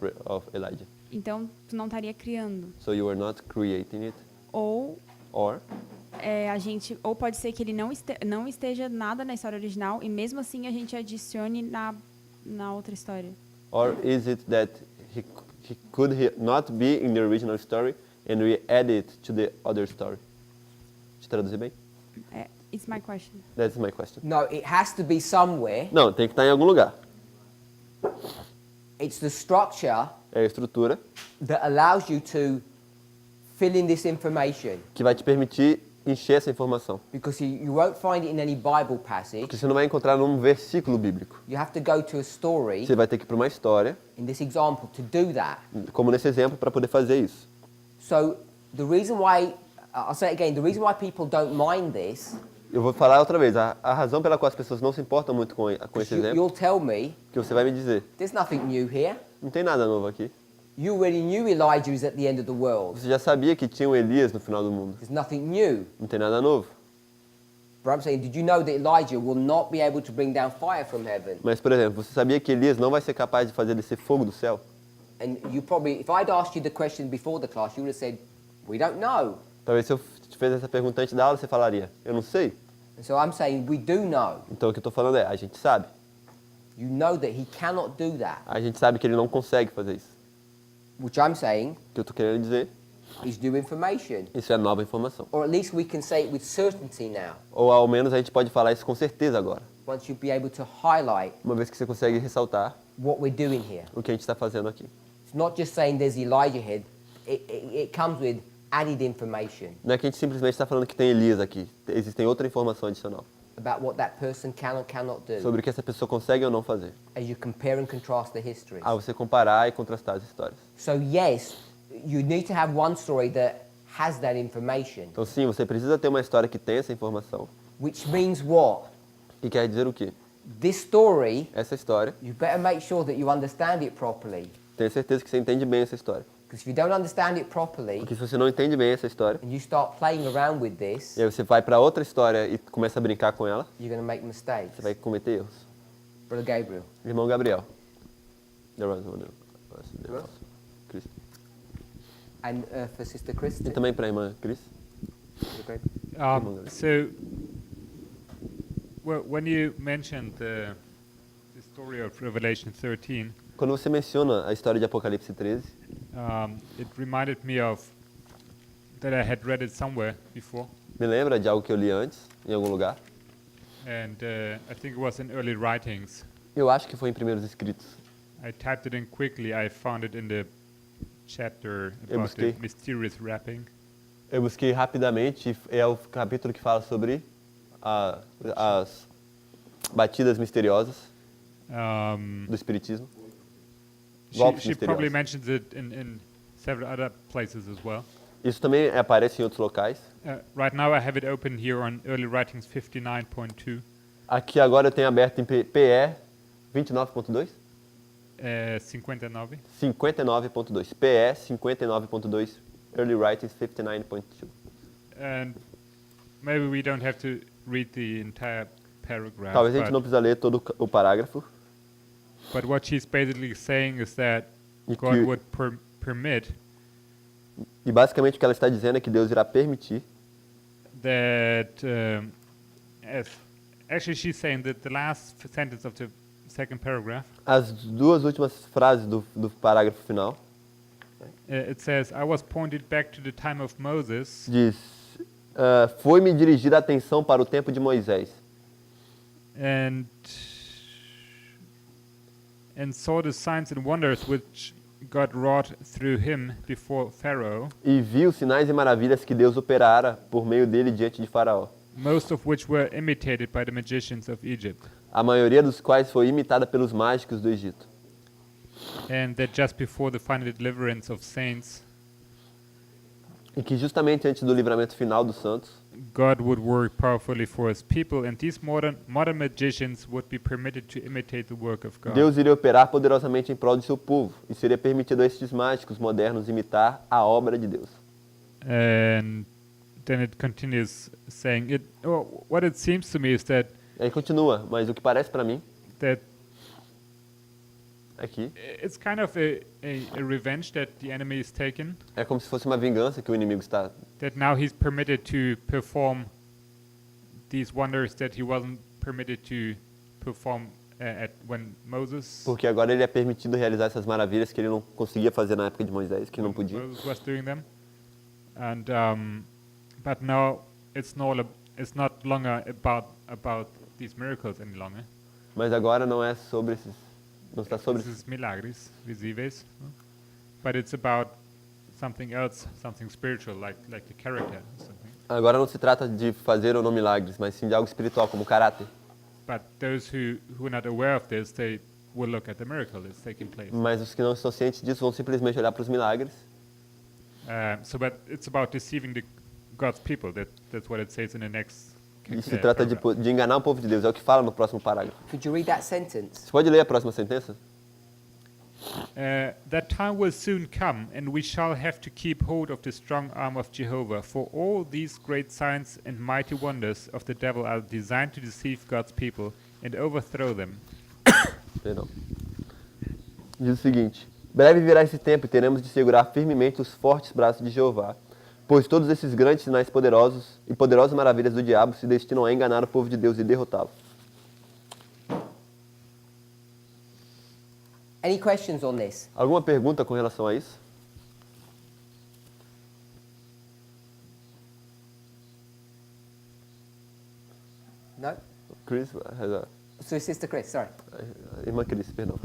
Elijah. Então, tu não estaria criando. So you are not creating it, Ou or ou pode ser que ele não esteja nada na história original e mesmo assim a gente adicione na outra história. or is it that he could not be in the original story and we add it to the other story? Te traduzir bem? It's my question. That's my question. No, it has to be somewhere. Não, tem que estar em algum lugar. It's the structure É a estrutura that allows you to fill in this information. que vai te permitir encher essa informação. Because you won't find it in any Bible passage. Porque você não vai encontrar num versículo bíblico. You have to go to a story, Você vai ter que ir para uma história, in this example, to do that. como nesse exemplo, para poder fazer isso. So the reason why, I'll say it again, the reason why people don't mind this, Eu vou falar outra vez. A razão pela qual as pessoas não se importam muito com esse exemplo, you'll tell me, que você vai me dizer, there's nothing new here. não tem nada novo aqui. You already knew Elijah is at the end of the world. Você já sabia que tinha um Elias no final do mundo. There's nothing new. Não tem nada novo. But I'm saying, did you know that Elijah will not be able to bring down fire from heaven? Mas, por exemplo, você sabia que Elias não vai ser capaz de fazer descer fogo do céu? And you probably, if I'd asked you the question before the class, you would have said, we don't know. Talvez se eu te fizesse essa pergunta antes da aula, você falaria, eu não sei. And so I'm saying, we do know. Então o que eu estou falando é, a gente sabe. You know that he cannot do that. A gente sabe que ele não consegue fazer isso. Which I'm saying O que eu estou querendo dizer, is new information. isso é nova informação. Or at least we can say it with certainty now. Ou ao menos a gente pode falar isso com certeza agora. Once you'll be able to highlight Uma vez que você consegue ressaltar what we're doing here. o que a gente está fazendo aqui. It's not just saying there's Elijah here. It comes with added information Não é que a gente simplesmente está falando que tem Elias aqui. Existem outra informação adicional. about what that person can or cannot do Sobre o que essa pessoa consegue ou não fazer. as you compare and contrast the histories. Ao você comparar e contrastar as histórias. So yes, you need to have one story that has that information, Então sim, você precisa ter uma história que tenha essa informação. which means what? E quer dizer o quê? This story, Essa história, you better make sure that you understand it properly. tenha certeza que você entende bem essa história. Because if you don't understand it properly Porque se você não entende bem essa história, and you start playing around with this, e aí você vai para outra história e começa a brincar com ela, you're going to make mistakes. você vai cometer erros. Brother Gabriel. Irmão Gabriel. There was one else. Chris. And for Sister E Kristen. também para a irmã Cris. Brother Gabriel. So, well, when you mentioned the story of Revelation 13, Quando você menciona a história de Apocalipse 13, it reminded me of that I had read it somewhere before, me lembra de algo que eu li antes, em algum lugar. and I think it was in early writings. Eu acho que foi em Primeiros Escritos. I typed it in quickly. I found it in the chapter Eu about the busquei. mysterious wrapping. Eu busquei rapidamente, é o capítulo que fala sobre as batidas misteriosas do Espiritismo. Golpes She probably misteriosos. mentions it in several other places as well. Isso também aparece em outros locais. Right now I have it open here on Early Writings 59.2. Aqui agora eu tenho aberto em PE 29.2? 59. 59.2. PE 59.2. Early Writings 59.2. And maybe we don't have to read the entire paragraph. Talvez a gente but, não precisa ler todo o parágrafo. but what she's basically saying is that E God que- would permit E basicamente o que ela está dizendo é que Deus irá permitir that. Actually, she's saying that the last sentence of the second paragraph. as duas últimas frases do parágrafo final. It says, "I was pointed back to the time of Moses." Diz, foi-me dirigida a atenção para o tempo de Moisés. And saw the signs and wonders which God wrought through him before Pharaoh, E viu sinais e maravilhas que Deus operara por meio dele diante de Faraó. most of which were imitated by the magicians of Egypt. A maioria dos quais foi imitada pelos mágicos do Egito. And that just before the final deliverance of saints, E que justamente antes do livramento final dos santos, God would work powerfully for his people, and these modern magicians would be permitted to imitate the work of God. Deus iria operar poderosamente em prol do seu povo. E seria permitido a estes mágicos modernos imitar a obra de Deus. And then it continues saying, what it seems to me is that Aí continua, mas o que parece para mim aqui it's kind of a revenge that the enemy is taken, é como se fosse uma vingança que o inimigo está. that now he's permitted to perform these wonders that he wasn't permitted to perform when Moses Porque agora ele é permitido realizar essas maravilhas que ele não conseguia fazer na época de Moisés, que não podia. Moses was doing them, and but now it's it's not longer about these miracles any longer. Mas agora não é sobre esses, não está sobre Esses milagres visíveis, no? But it's about something else, something spiritual, like the character or something. Agora não se trata de fazer ou não milagres, mas sim de algo espiritual, como caráter. But those who are not aware of this, they will look at the miracle that's taking place. Mas os que não estão cientes disso vão simplesmente olhar para os milagres. But it's about deceiving God's people. That's what it says in the next. E se trata de enganar o povo de Deus, é o que fala no próximo parágrafo. Could you read that sentence? Você pode ler a próxima sentença? That time will soon come, and we shall have to keep hold of the strong arm of Jehovah, for all these great signs and mighty wonders of the devil are designed to deceive God's people and overthrow them. Perdão. Diz o seguinte: breve virá esse tempo e teremos de segurar firmemente os fortes braços de Jeová, pois todos esses grandes sinais poderosos e poderosas maravilhas do diabo se destinam a enganar o povo de Deus e derrotá-lo. Any questions on this? Alguma pergunta com relação a isso? No? Chris, has a, So Sister Chris, sorry. irmã Cris, perdão.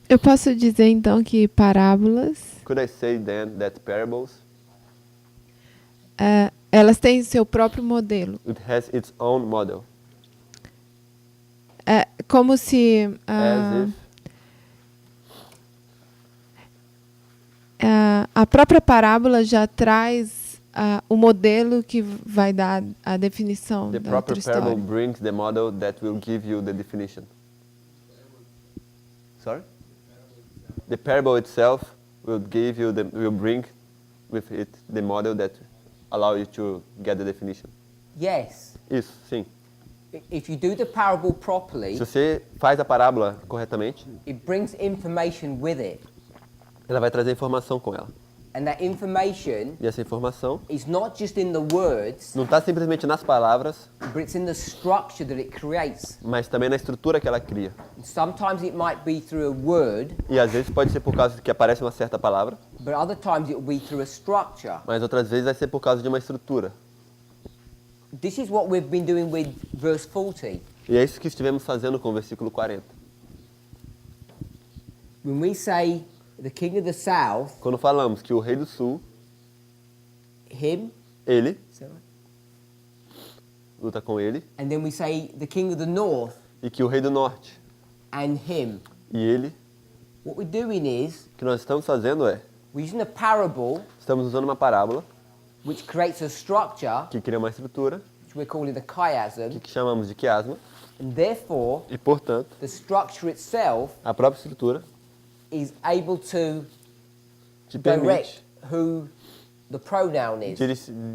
Eu posso dizer então que parábolas, Could I say then that parables, elas têm seu próprio modelo. it has its own model, É como se as if a própria parábola já traz o modelo que vai dar a definição the da outra proper parable história. brings the model that will give you the definition. Sorry? The parable itself will give you will bring with it the model that allow you to get the definition. Yes. Isso, sim. If you do the parable properly, Se você faz a parábola corretamente, it brings information with it. ela vai trazer informação com ela. And that information E essa informação is not just in the words, não está simplesmente nas palavras, but it's in the structure that it creates. mas também na estrutura que ela cria. And sometimes it might be through a word, E às vezes pode ser por causa que aparece uma certa palavra, but other times it will be through a structure. mas outras vezes vai ser por causa de uma estrutura. This is what we've been doing with verse 40. E é isso que estivemos fazendo com o versículo 40. When we say the king of the south, Quando falamos que o rei do sul, him, ele, is that right? luta com ele, And then we say the king of the north e que o rei do norte and him. e ele, What we're doing is, o que nós estamos fazendo é, we're using a parable estamos usando uma parábola which creates a structure, que cria uma estrutura, which we're calling the chiasm, que chamamos de quiasma, and therefore e portanto, the structure itself a própria estrutura is able to te direct permite who the pronoun is.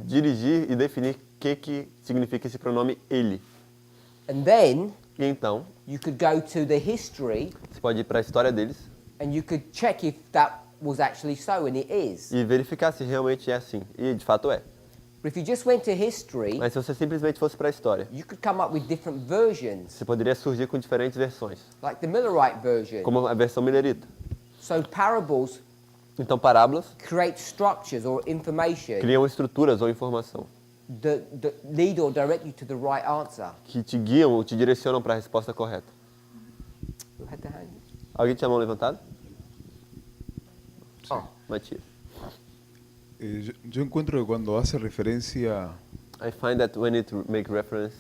dirigir e definir o que significa esse pronome ele. And then E então, you could go to the history você pode ir para a história deles and you could check if that was actually so, and it is. e verificar se realmente é assim. E de fato é. But if you just went to history, Mas se você simplesmente fosse para a história, you could come up with different versions, você poderia surgir com diferentes versões, like the Millerite version. como a versão millerita. So parables Então, parábolas create structures or information criam estruturas ou informação that lead or direct you to the right answer. que te guiam ou te direcionam para a resposta correta. Who had the hand? Alguém tinha a mão levantada? Oh. Matias. Yo encuentro que cuando hace referencia I find that when it make reference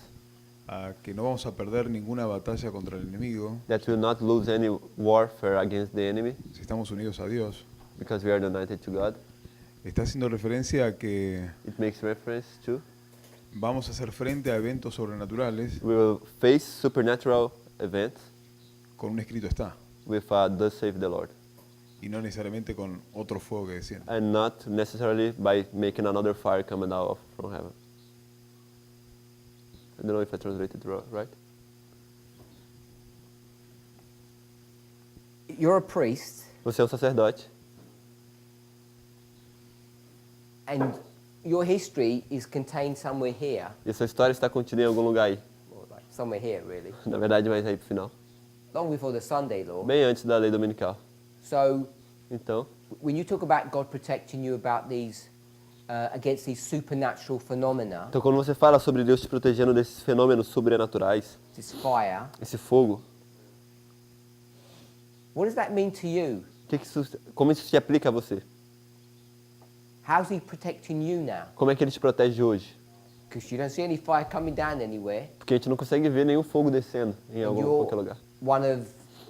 a que no vamos a perder ninguna batalla contra el enemigo, that will not lose any warfare against the enemy si estamos unidos a Dios, because we are united to God, está haciendo referencia a que it makes reference to vamos a hacer frente a eventos sobrenaturales we will face supernatural events con un escrito está, with thus save the Lord, y no necesariamente con otro fuego que desciende. and not necessarily by making another fire coming out from heaven. I don't know if I translated right. You're a priest, Você é um sacerdote and your history is contained somewhere here, e sua história está contida em algum lugar aí. or like somewhere here really, Na verdade, mais aí pro final. long before the Sunday law. Bem antes da lei dominical. So Então, when you talk about God protecting you about these against these supernatural phenomena, Então, quando você fala sobre Deus te protegendo desses fenômenos sobrenaturais, this fire, esse fogo, what does that mean to you? como isso se aplica a você? How's he protecting you now? Como é que ele te protege hoje? Because you don't see any fire coming down anywhere. Porque a gente não consegue ver nenhum fogo descendo em And qualquer lugar. one of,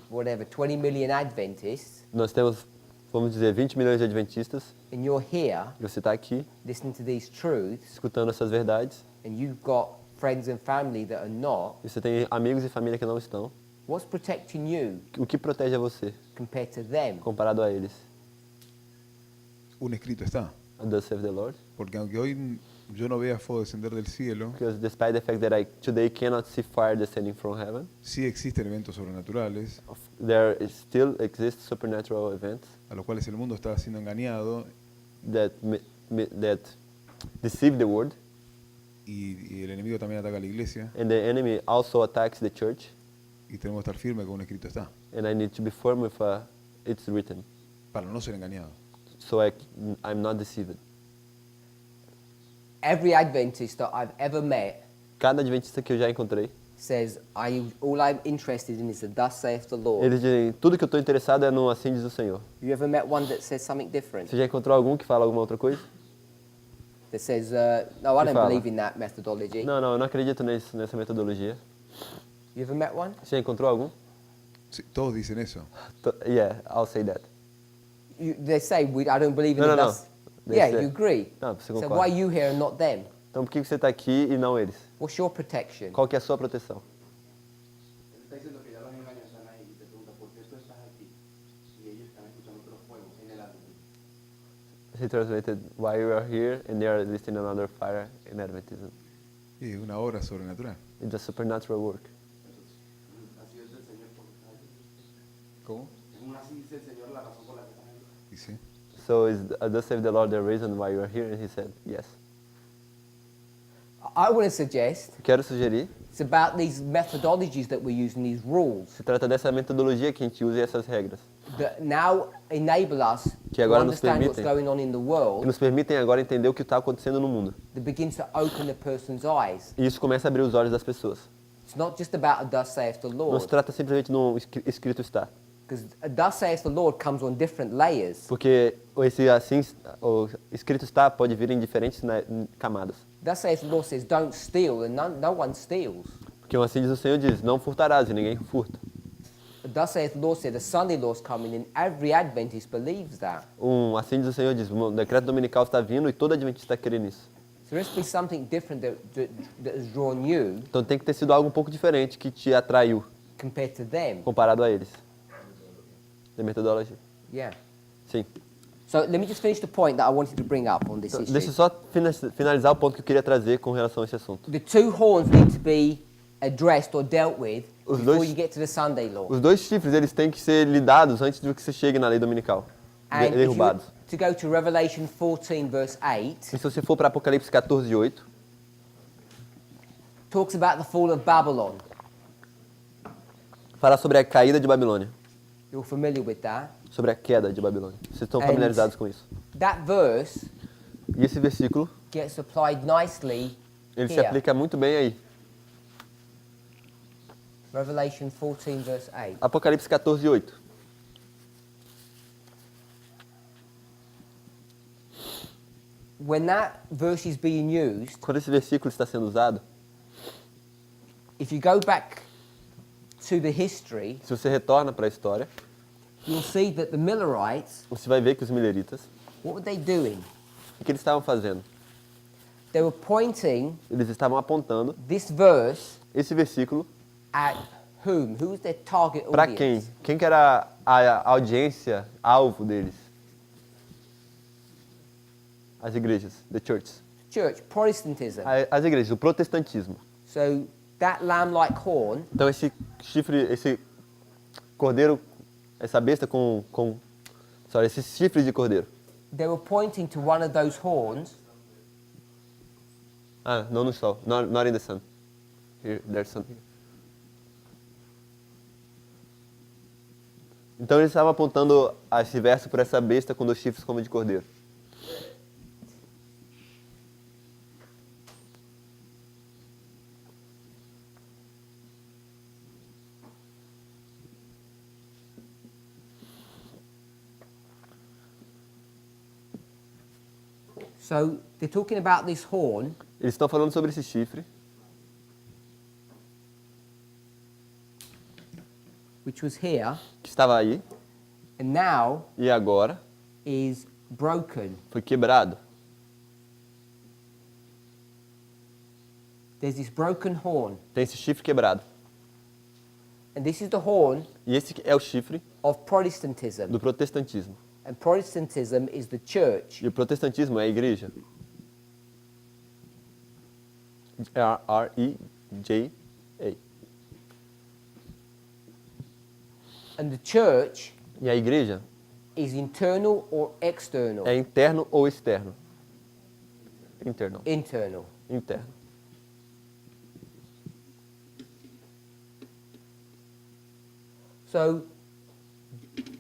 whatever, 20 million Adventists, Nós temos, vamos dizer, 20 milhões de adventistas, and you're here e você está aqui, listening to these truths, escutando essas verdades, and you've got friends and family that are not. e você tem amigos e família que não estão. What's protecting you O que protege a você, compared to them? comparado a eles? Un escrito está. Thus saith the Lord. Porque aunque hoy yo no vea fuego descender del cielo, Because despite the fact that I today cannot see fire descending from heaven, sí existen eventos sobrenaturales there still exist supernatural events a los cuales el mundo está siendo engañado that deceive the world, y el enemigo también ataca a la iglesia and the enemy also attacks the church. y tenemos que estar firmes con un escrito está And I need to be firm with it's written, para no ser engañado. so I'm not deceived. Every Adventist that I've ever met Cada adventista que eu já encontrei, says, all I'm interested in is the thus saith the Lord. eles dizem, tudo que eu estou interessado é no assim diz o Senhor. You ever met one that says something different? Você já encontrou algum que fala alguma outra coisa? That says, no, I Que don't fala? believe in that methodology. Não, eu não acredito nessa metodologia. You ever met one? Você já encontrou algum? Sí, todos dicen eso. Yeah, I'll say that. They say, I don't believe in No, the no, no. thus. They Yeah, say- you agree. Não, você So concorda. why are you here and not them? Então por que você está aqui e não eles? What's your protection? Qual que é a sua proteção? He translated, why you are here and they are listening another fire in Adventism. Y es una obra sobrenatural. It's a supernatural work. ¿Cómo? Y sí. So is thus save the Lord the reason why you are here? And he said, yes. I want to suggest Quero sugerir, it's about these methodologies that we're using, these rules, se trata dessa metodologia que a gente usa e essas regras, that now enable us que to agora nos understand what's permitem, going on in the que world, nos permitem agora entender o que está acontecendo no mundo. that begins to open a person's eyes. E isso começa a abrir os olhos das pessoas. It's not just about a thus saith the Não Lord, se trata simplesmente de um escrito está. because a thus saith the Lord comes on different layers. Porque esse assim, o escrito está pode vir em diferentes camadas. Thus saith the Lord says, don't steal, and no one steals. Porque o assim diz o Senhor diz, não furtarás e ninguém furta. Thus saith the Lord said, the Sunday law's coming, and every Adventist believes that. Assim diz o Senhor diz, o decreto dominical está vindo e todo adventista está querendo isso. So there has to be something different that has drawn you Então tem que ter sido algo um pouco diferente que te atraiu compared to them. comparado a eles. The methodology. Yeah. Sim. So let me just finish the point that I wanted to bring up on this Então, issue. deixa eu só finalizar o ponto que eu queria trazer com relação a esse assunto. The two horns need to be addressed or dealt with Os before dois- you get to the Sunday law. Os dois chifres eles têm que ser lidados antes de que você chegue na lei dominical. And if you Derrubados. were to go to Revelation 14 verse 8, E se você for para Apocalipse 14:8, talks about the fall of Babylon. fala sobre a caída de Babilônia, You're familiar with that. sobre a queda de Babilônia. Vocês estão And- familiarizados com isso? That verse E esse versículo, gets applied nicely ele se here. aplica muito bem aí. Revelation 14 verse 8. Apocalipse 14:8. When that verse is being used, Quando esse versículo está sendo usado, if you go back to the history, se você retorna para a história, you'll see that the Millerites, você vai ver que os mileritas, what were they doing? o que eles estavam fazendo? They were pointing Eles estavam apontando this verse esse versículo at whom? Who was their target para audience? quem? Quem que era a audiência, alvo deles? As igrejas, the churches. Church, Protestantism. As igrejas, o protestantismo. So that lamb-like horn Então esse chifre, esse cordeiro, essa besta esse chifre de cordeiro. they were pointing to one of those horns Não no sol, not in the sun. Here, there's sun here. Então eles estavam apontando esse verso por essa besta com 2 chifres como de cordeiro. So they're talking about this horn, Eles estão falando sobre esse chifre, which was here, que estava aí, and now e agora is broken. foi quebrado. There's this broken horn, Tem esse chifre quebrado. and this is the horn E esse é o chifre of Protestantism. do protestantismo. And Protestantism is the church. E o protestantismo é a igreja. R-E-J-A. And the church E a igreja is internal or external? é interno ou externo? Internal. Internal. Interno. So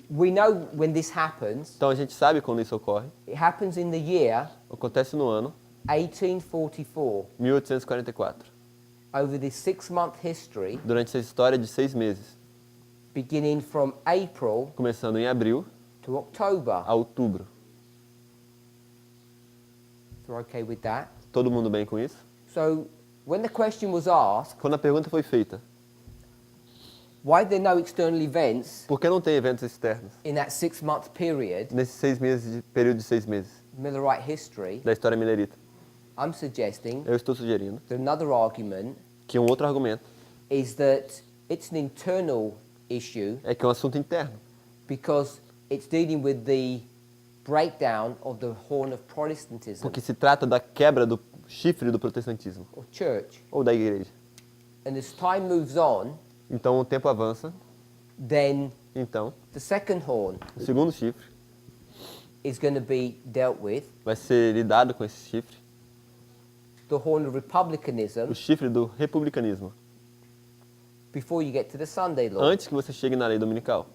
we know when this happens. Então a gente sabe quando isso ocorre. It happens in the year Acontece no ano 1844. 1844. Over this 6-month history, Durante essa história de 6 meses, beginning from April começando em abril to October. a outubro. So we're okay with that. Todo mundo bem com isso? So when the question was asked, Quando a pergunta foi feita, why there are no external events por que não tem eventos externos in that 6-month period, nesses 6 meses, período de 6 meses Millerite history, da história milerita? I'm suggesting Eu estou sugerindo that another argument que um outro argumento is that it's an internal issue é que é um assunto interno, because it's dealing with the breakdown of the horn of Protestantism porque se trata da quebra do chifre do protestantismo or church. ou da igreja. And as time moves on, Então o tempo avança, then então the second horn o segundo chifre is going to be dealt with, vai ser lidado com esse chifre, the horn of republicanism, o chifre do republicanismo, before you get to the Sunday law. antes que você chegue na lei dominical.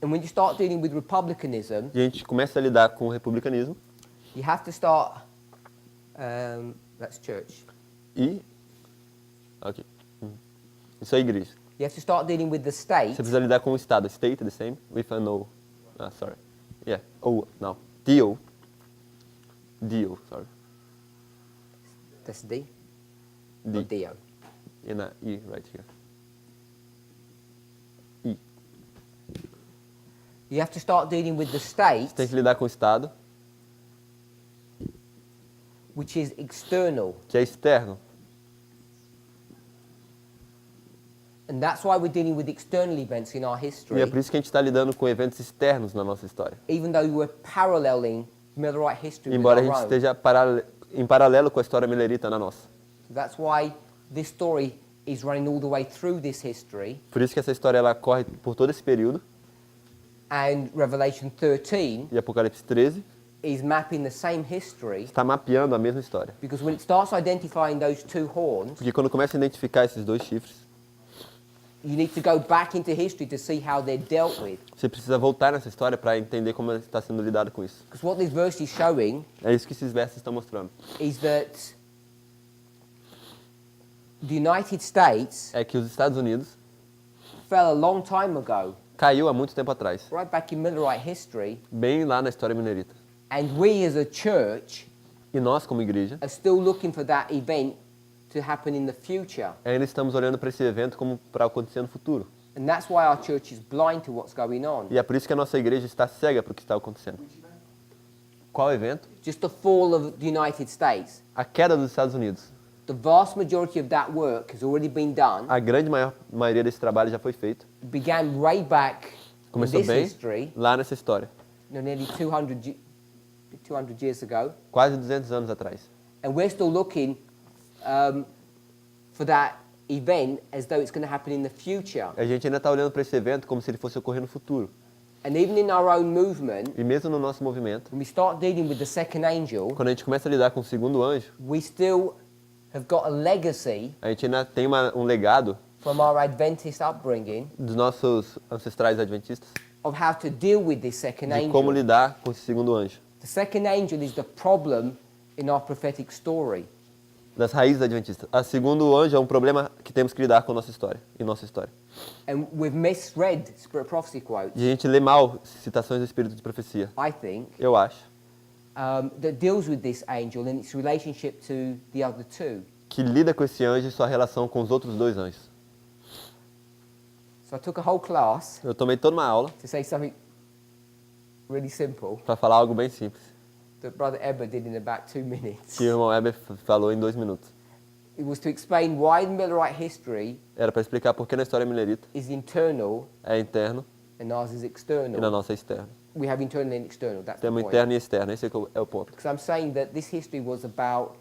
And when you start dealing with republicanism, E a gente começa a lidar com o republicanismo you have to start, that's church. e... Ok. Isso é a igreja. You have to start dealing with the state, Você precisa lidar com o Estado. State, the same, with an O. Ah, sorry. Yeah, O, não. Deal. Deal, sorry. that's D, D. or D-O. And a E right here. E. You have to start dealing with the state, Você tem que lidar com o Estado, which is external. que é externo. And that's why we're dealing with external events in our E history, é por isso que a gente está lidando com eventos externos na nossa história. even though we're paralleling Millerite history with Embora a our gente own. esteja em paralelo com a história milerita na nossa. That's why this story is running all the way through this history, Por isso que essa história ela corre por todo esse período. and Revelation 13 E Apocalipse 13 is mapping the same history, está mapeando a mesma história. because when it starts identifying those two horns, Porque quando começa a identificar esses dois chifres, you need to go back into history to see how they're dealt with. você precisa voltar nessa história para entender como está sendo lidado com isso. Because what this verse is showing É isso que esses versos estão mostrando. is that the United States É que os Estados Unidos fell a long time ago, caiu há muito tempo atrás, right back in Millerite history, bem lá na história minerita. and we as a church E nós, como igreja, are still looking for that event to happen in the future. ainda estamos olhando para esse evento como para acontecer no futuro. And that's why our church is blind to what's going on. E é por isso que a nossa igreja está cega para o que está acontecendo. Qual evento? Just the fall of the United States. A queda dos Estados Unidos. The vast majority of that work has already been done. A grande maioria desse trabalho já foi feito. It began way back in Começou this bem history, lá nessa história, nearly 200 years ago. quase 200 anos atrás. And we're still looking for that event as though it's going to happen in the future. A gente ainda está olhando para esse evento como se ele fosse ocorrer no futuro. And even in our own movement, E mesmo no nosso movimento, when we start dealing with the second angel, quando a gente começa a lidar com o segundo anjo, we still have got a legacy a gente ainda tem um legado from our Adventist upbringing dos nossos ancestrais adventistas of how to deal with this second de como angel. lidar com esse segundo anjo. The second angel is the problem in our prophetic story. Das raízes adventistas. A segundo anjo é um problema que temos que lidar com nossa história, em nossa história. And we've misread Spirit of Prophecy E quotes, a gente lê mal citações do Espírito de Profecia. I think, Eu acho. That deals with this angel and its relationship to the other two. Que lida com esse anjo e sua relação com os outros dois anjos. So I took a whole class Eu tomei toda uma aula to say something really simple para falar algo bem simples, that Brother Eber did in about 2 minutes. que o irmão Weber falou em 2 minutos. It was to explain why the Millerite history Era para explicar por que na história milerita is internal é interno and ours is e na external. nossa é externo. We have internal and external, that's the Temos point. interno e externo, esse é o ponto. Because I'm saying that this history was about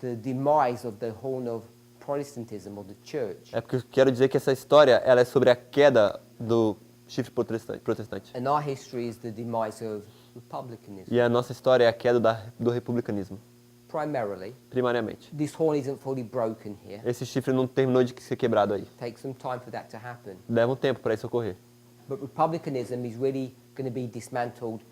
the demise of the horn of Protestantism or the church. É porque eu quero dizer que essa história ela é sobre a queda do chifre protestante. And our history is the demise of republicanism. E a nossa história é a queda do republicanismo, Primarily, primariamente. this horn isn't fully broken here. Esse chifre não terminou de ser quebrado aí. Takes some time for that to happen. Leva um tempo para isso ocorrer. But republicanism is really going to be dismantled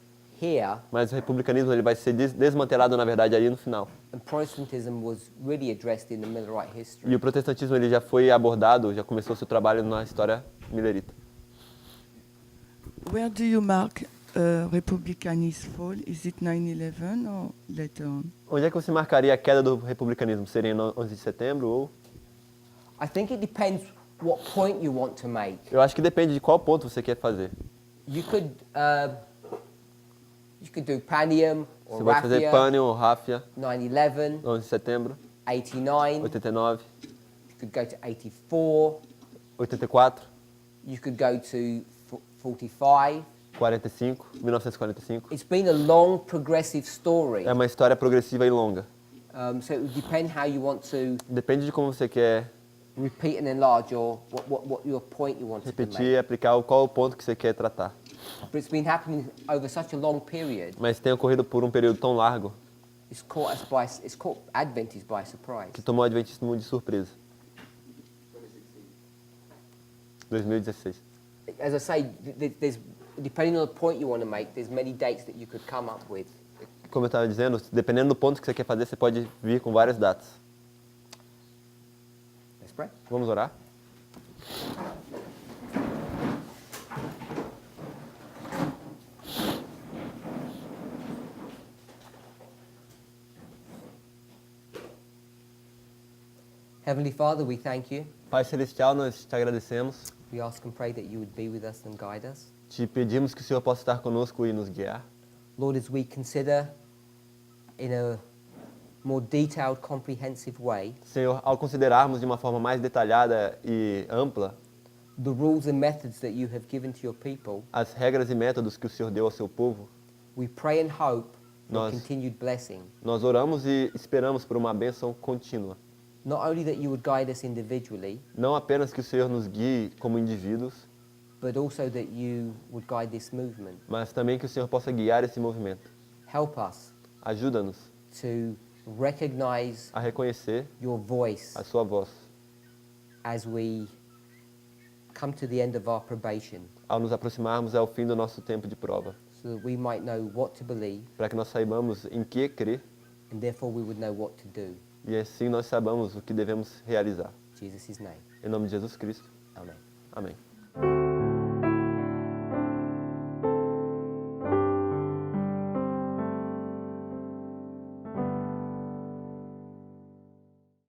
here, Mas o republicanismo ele vai ser desmantelado, na verdade, ali no final. and Protestantism was really addressed in the Millerite history. E o protestantismo ele já foi abordado, já começou seu trabalho na história milerita. Where do you mark republicanism fall? Is it 9/11 or later on? Onde é que você marcaria a queda do republicanismo? Seria no 11 de setembro ou... I think it depends what point you want to make. Eu acho que depende de qual ponto você quer fazer. You could do Panium or Você pode fazer Raffia, Pânium ou Ráfia, 9/11, 11 de setembro, 89. 89, You could go to 84. 84, You could go to 45. 45, 1945. It's been a long, progressive story. É uma história progressiva e longa. So it would depend how you want to Depende de como você quer repeat and enlarge your what your point you want to repetir make. e aplicar qual o ponto que você quer tratar. But it's been happening over such a long period. Mas tem ocorrido por um período tão largo It's caught Adventists by surprise. que tomou o adventismo de surpresa. 2016. As I say, there's depending on the point you want to make, there's many dates that you could come up with. Como eu estava dizendo, dependendo do ponto que você quer fazer, você pode vir com várias datas. Let's pray. Vamos orar? Heavenly Father, we thank you. Pai Celestial, nós te agradecemos. We ask and pray that you would be with us and guide us. Te pedimos que o Senhor possa estar conosco e nos guiar. Lord, as we consider in a more detailed, comprehensive way Senhor, ao considerarmos de uma forma mais detalhada e ampla the rules and methods that you have given to your people, as regras e métodos que o Senhor deu ao seu povo, we pray and hope for Nós- continued blessing. nós oramos e esperamos por uma bênção contínua. Not only that you would guide us individually, Não apenas que o Senhor nos guie como indivíduos, but also that you would guide this movement. mas também que o Senhor possa guiar esse movimento. Help us Ajuda-nos to recognize a reconhecer your voice a sua voz as we come to the end of our probation, ao nos aproximarmos ao fim do nosso tempo de prova, so that we might know what to believe, para que nós saibamos em que crer and therefore we would know what to do. e assim nós saibamos o que devemos realizar. In Jesus' name. Em nome de Jesus Cristo. Amen. Amém.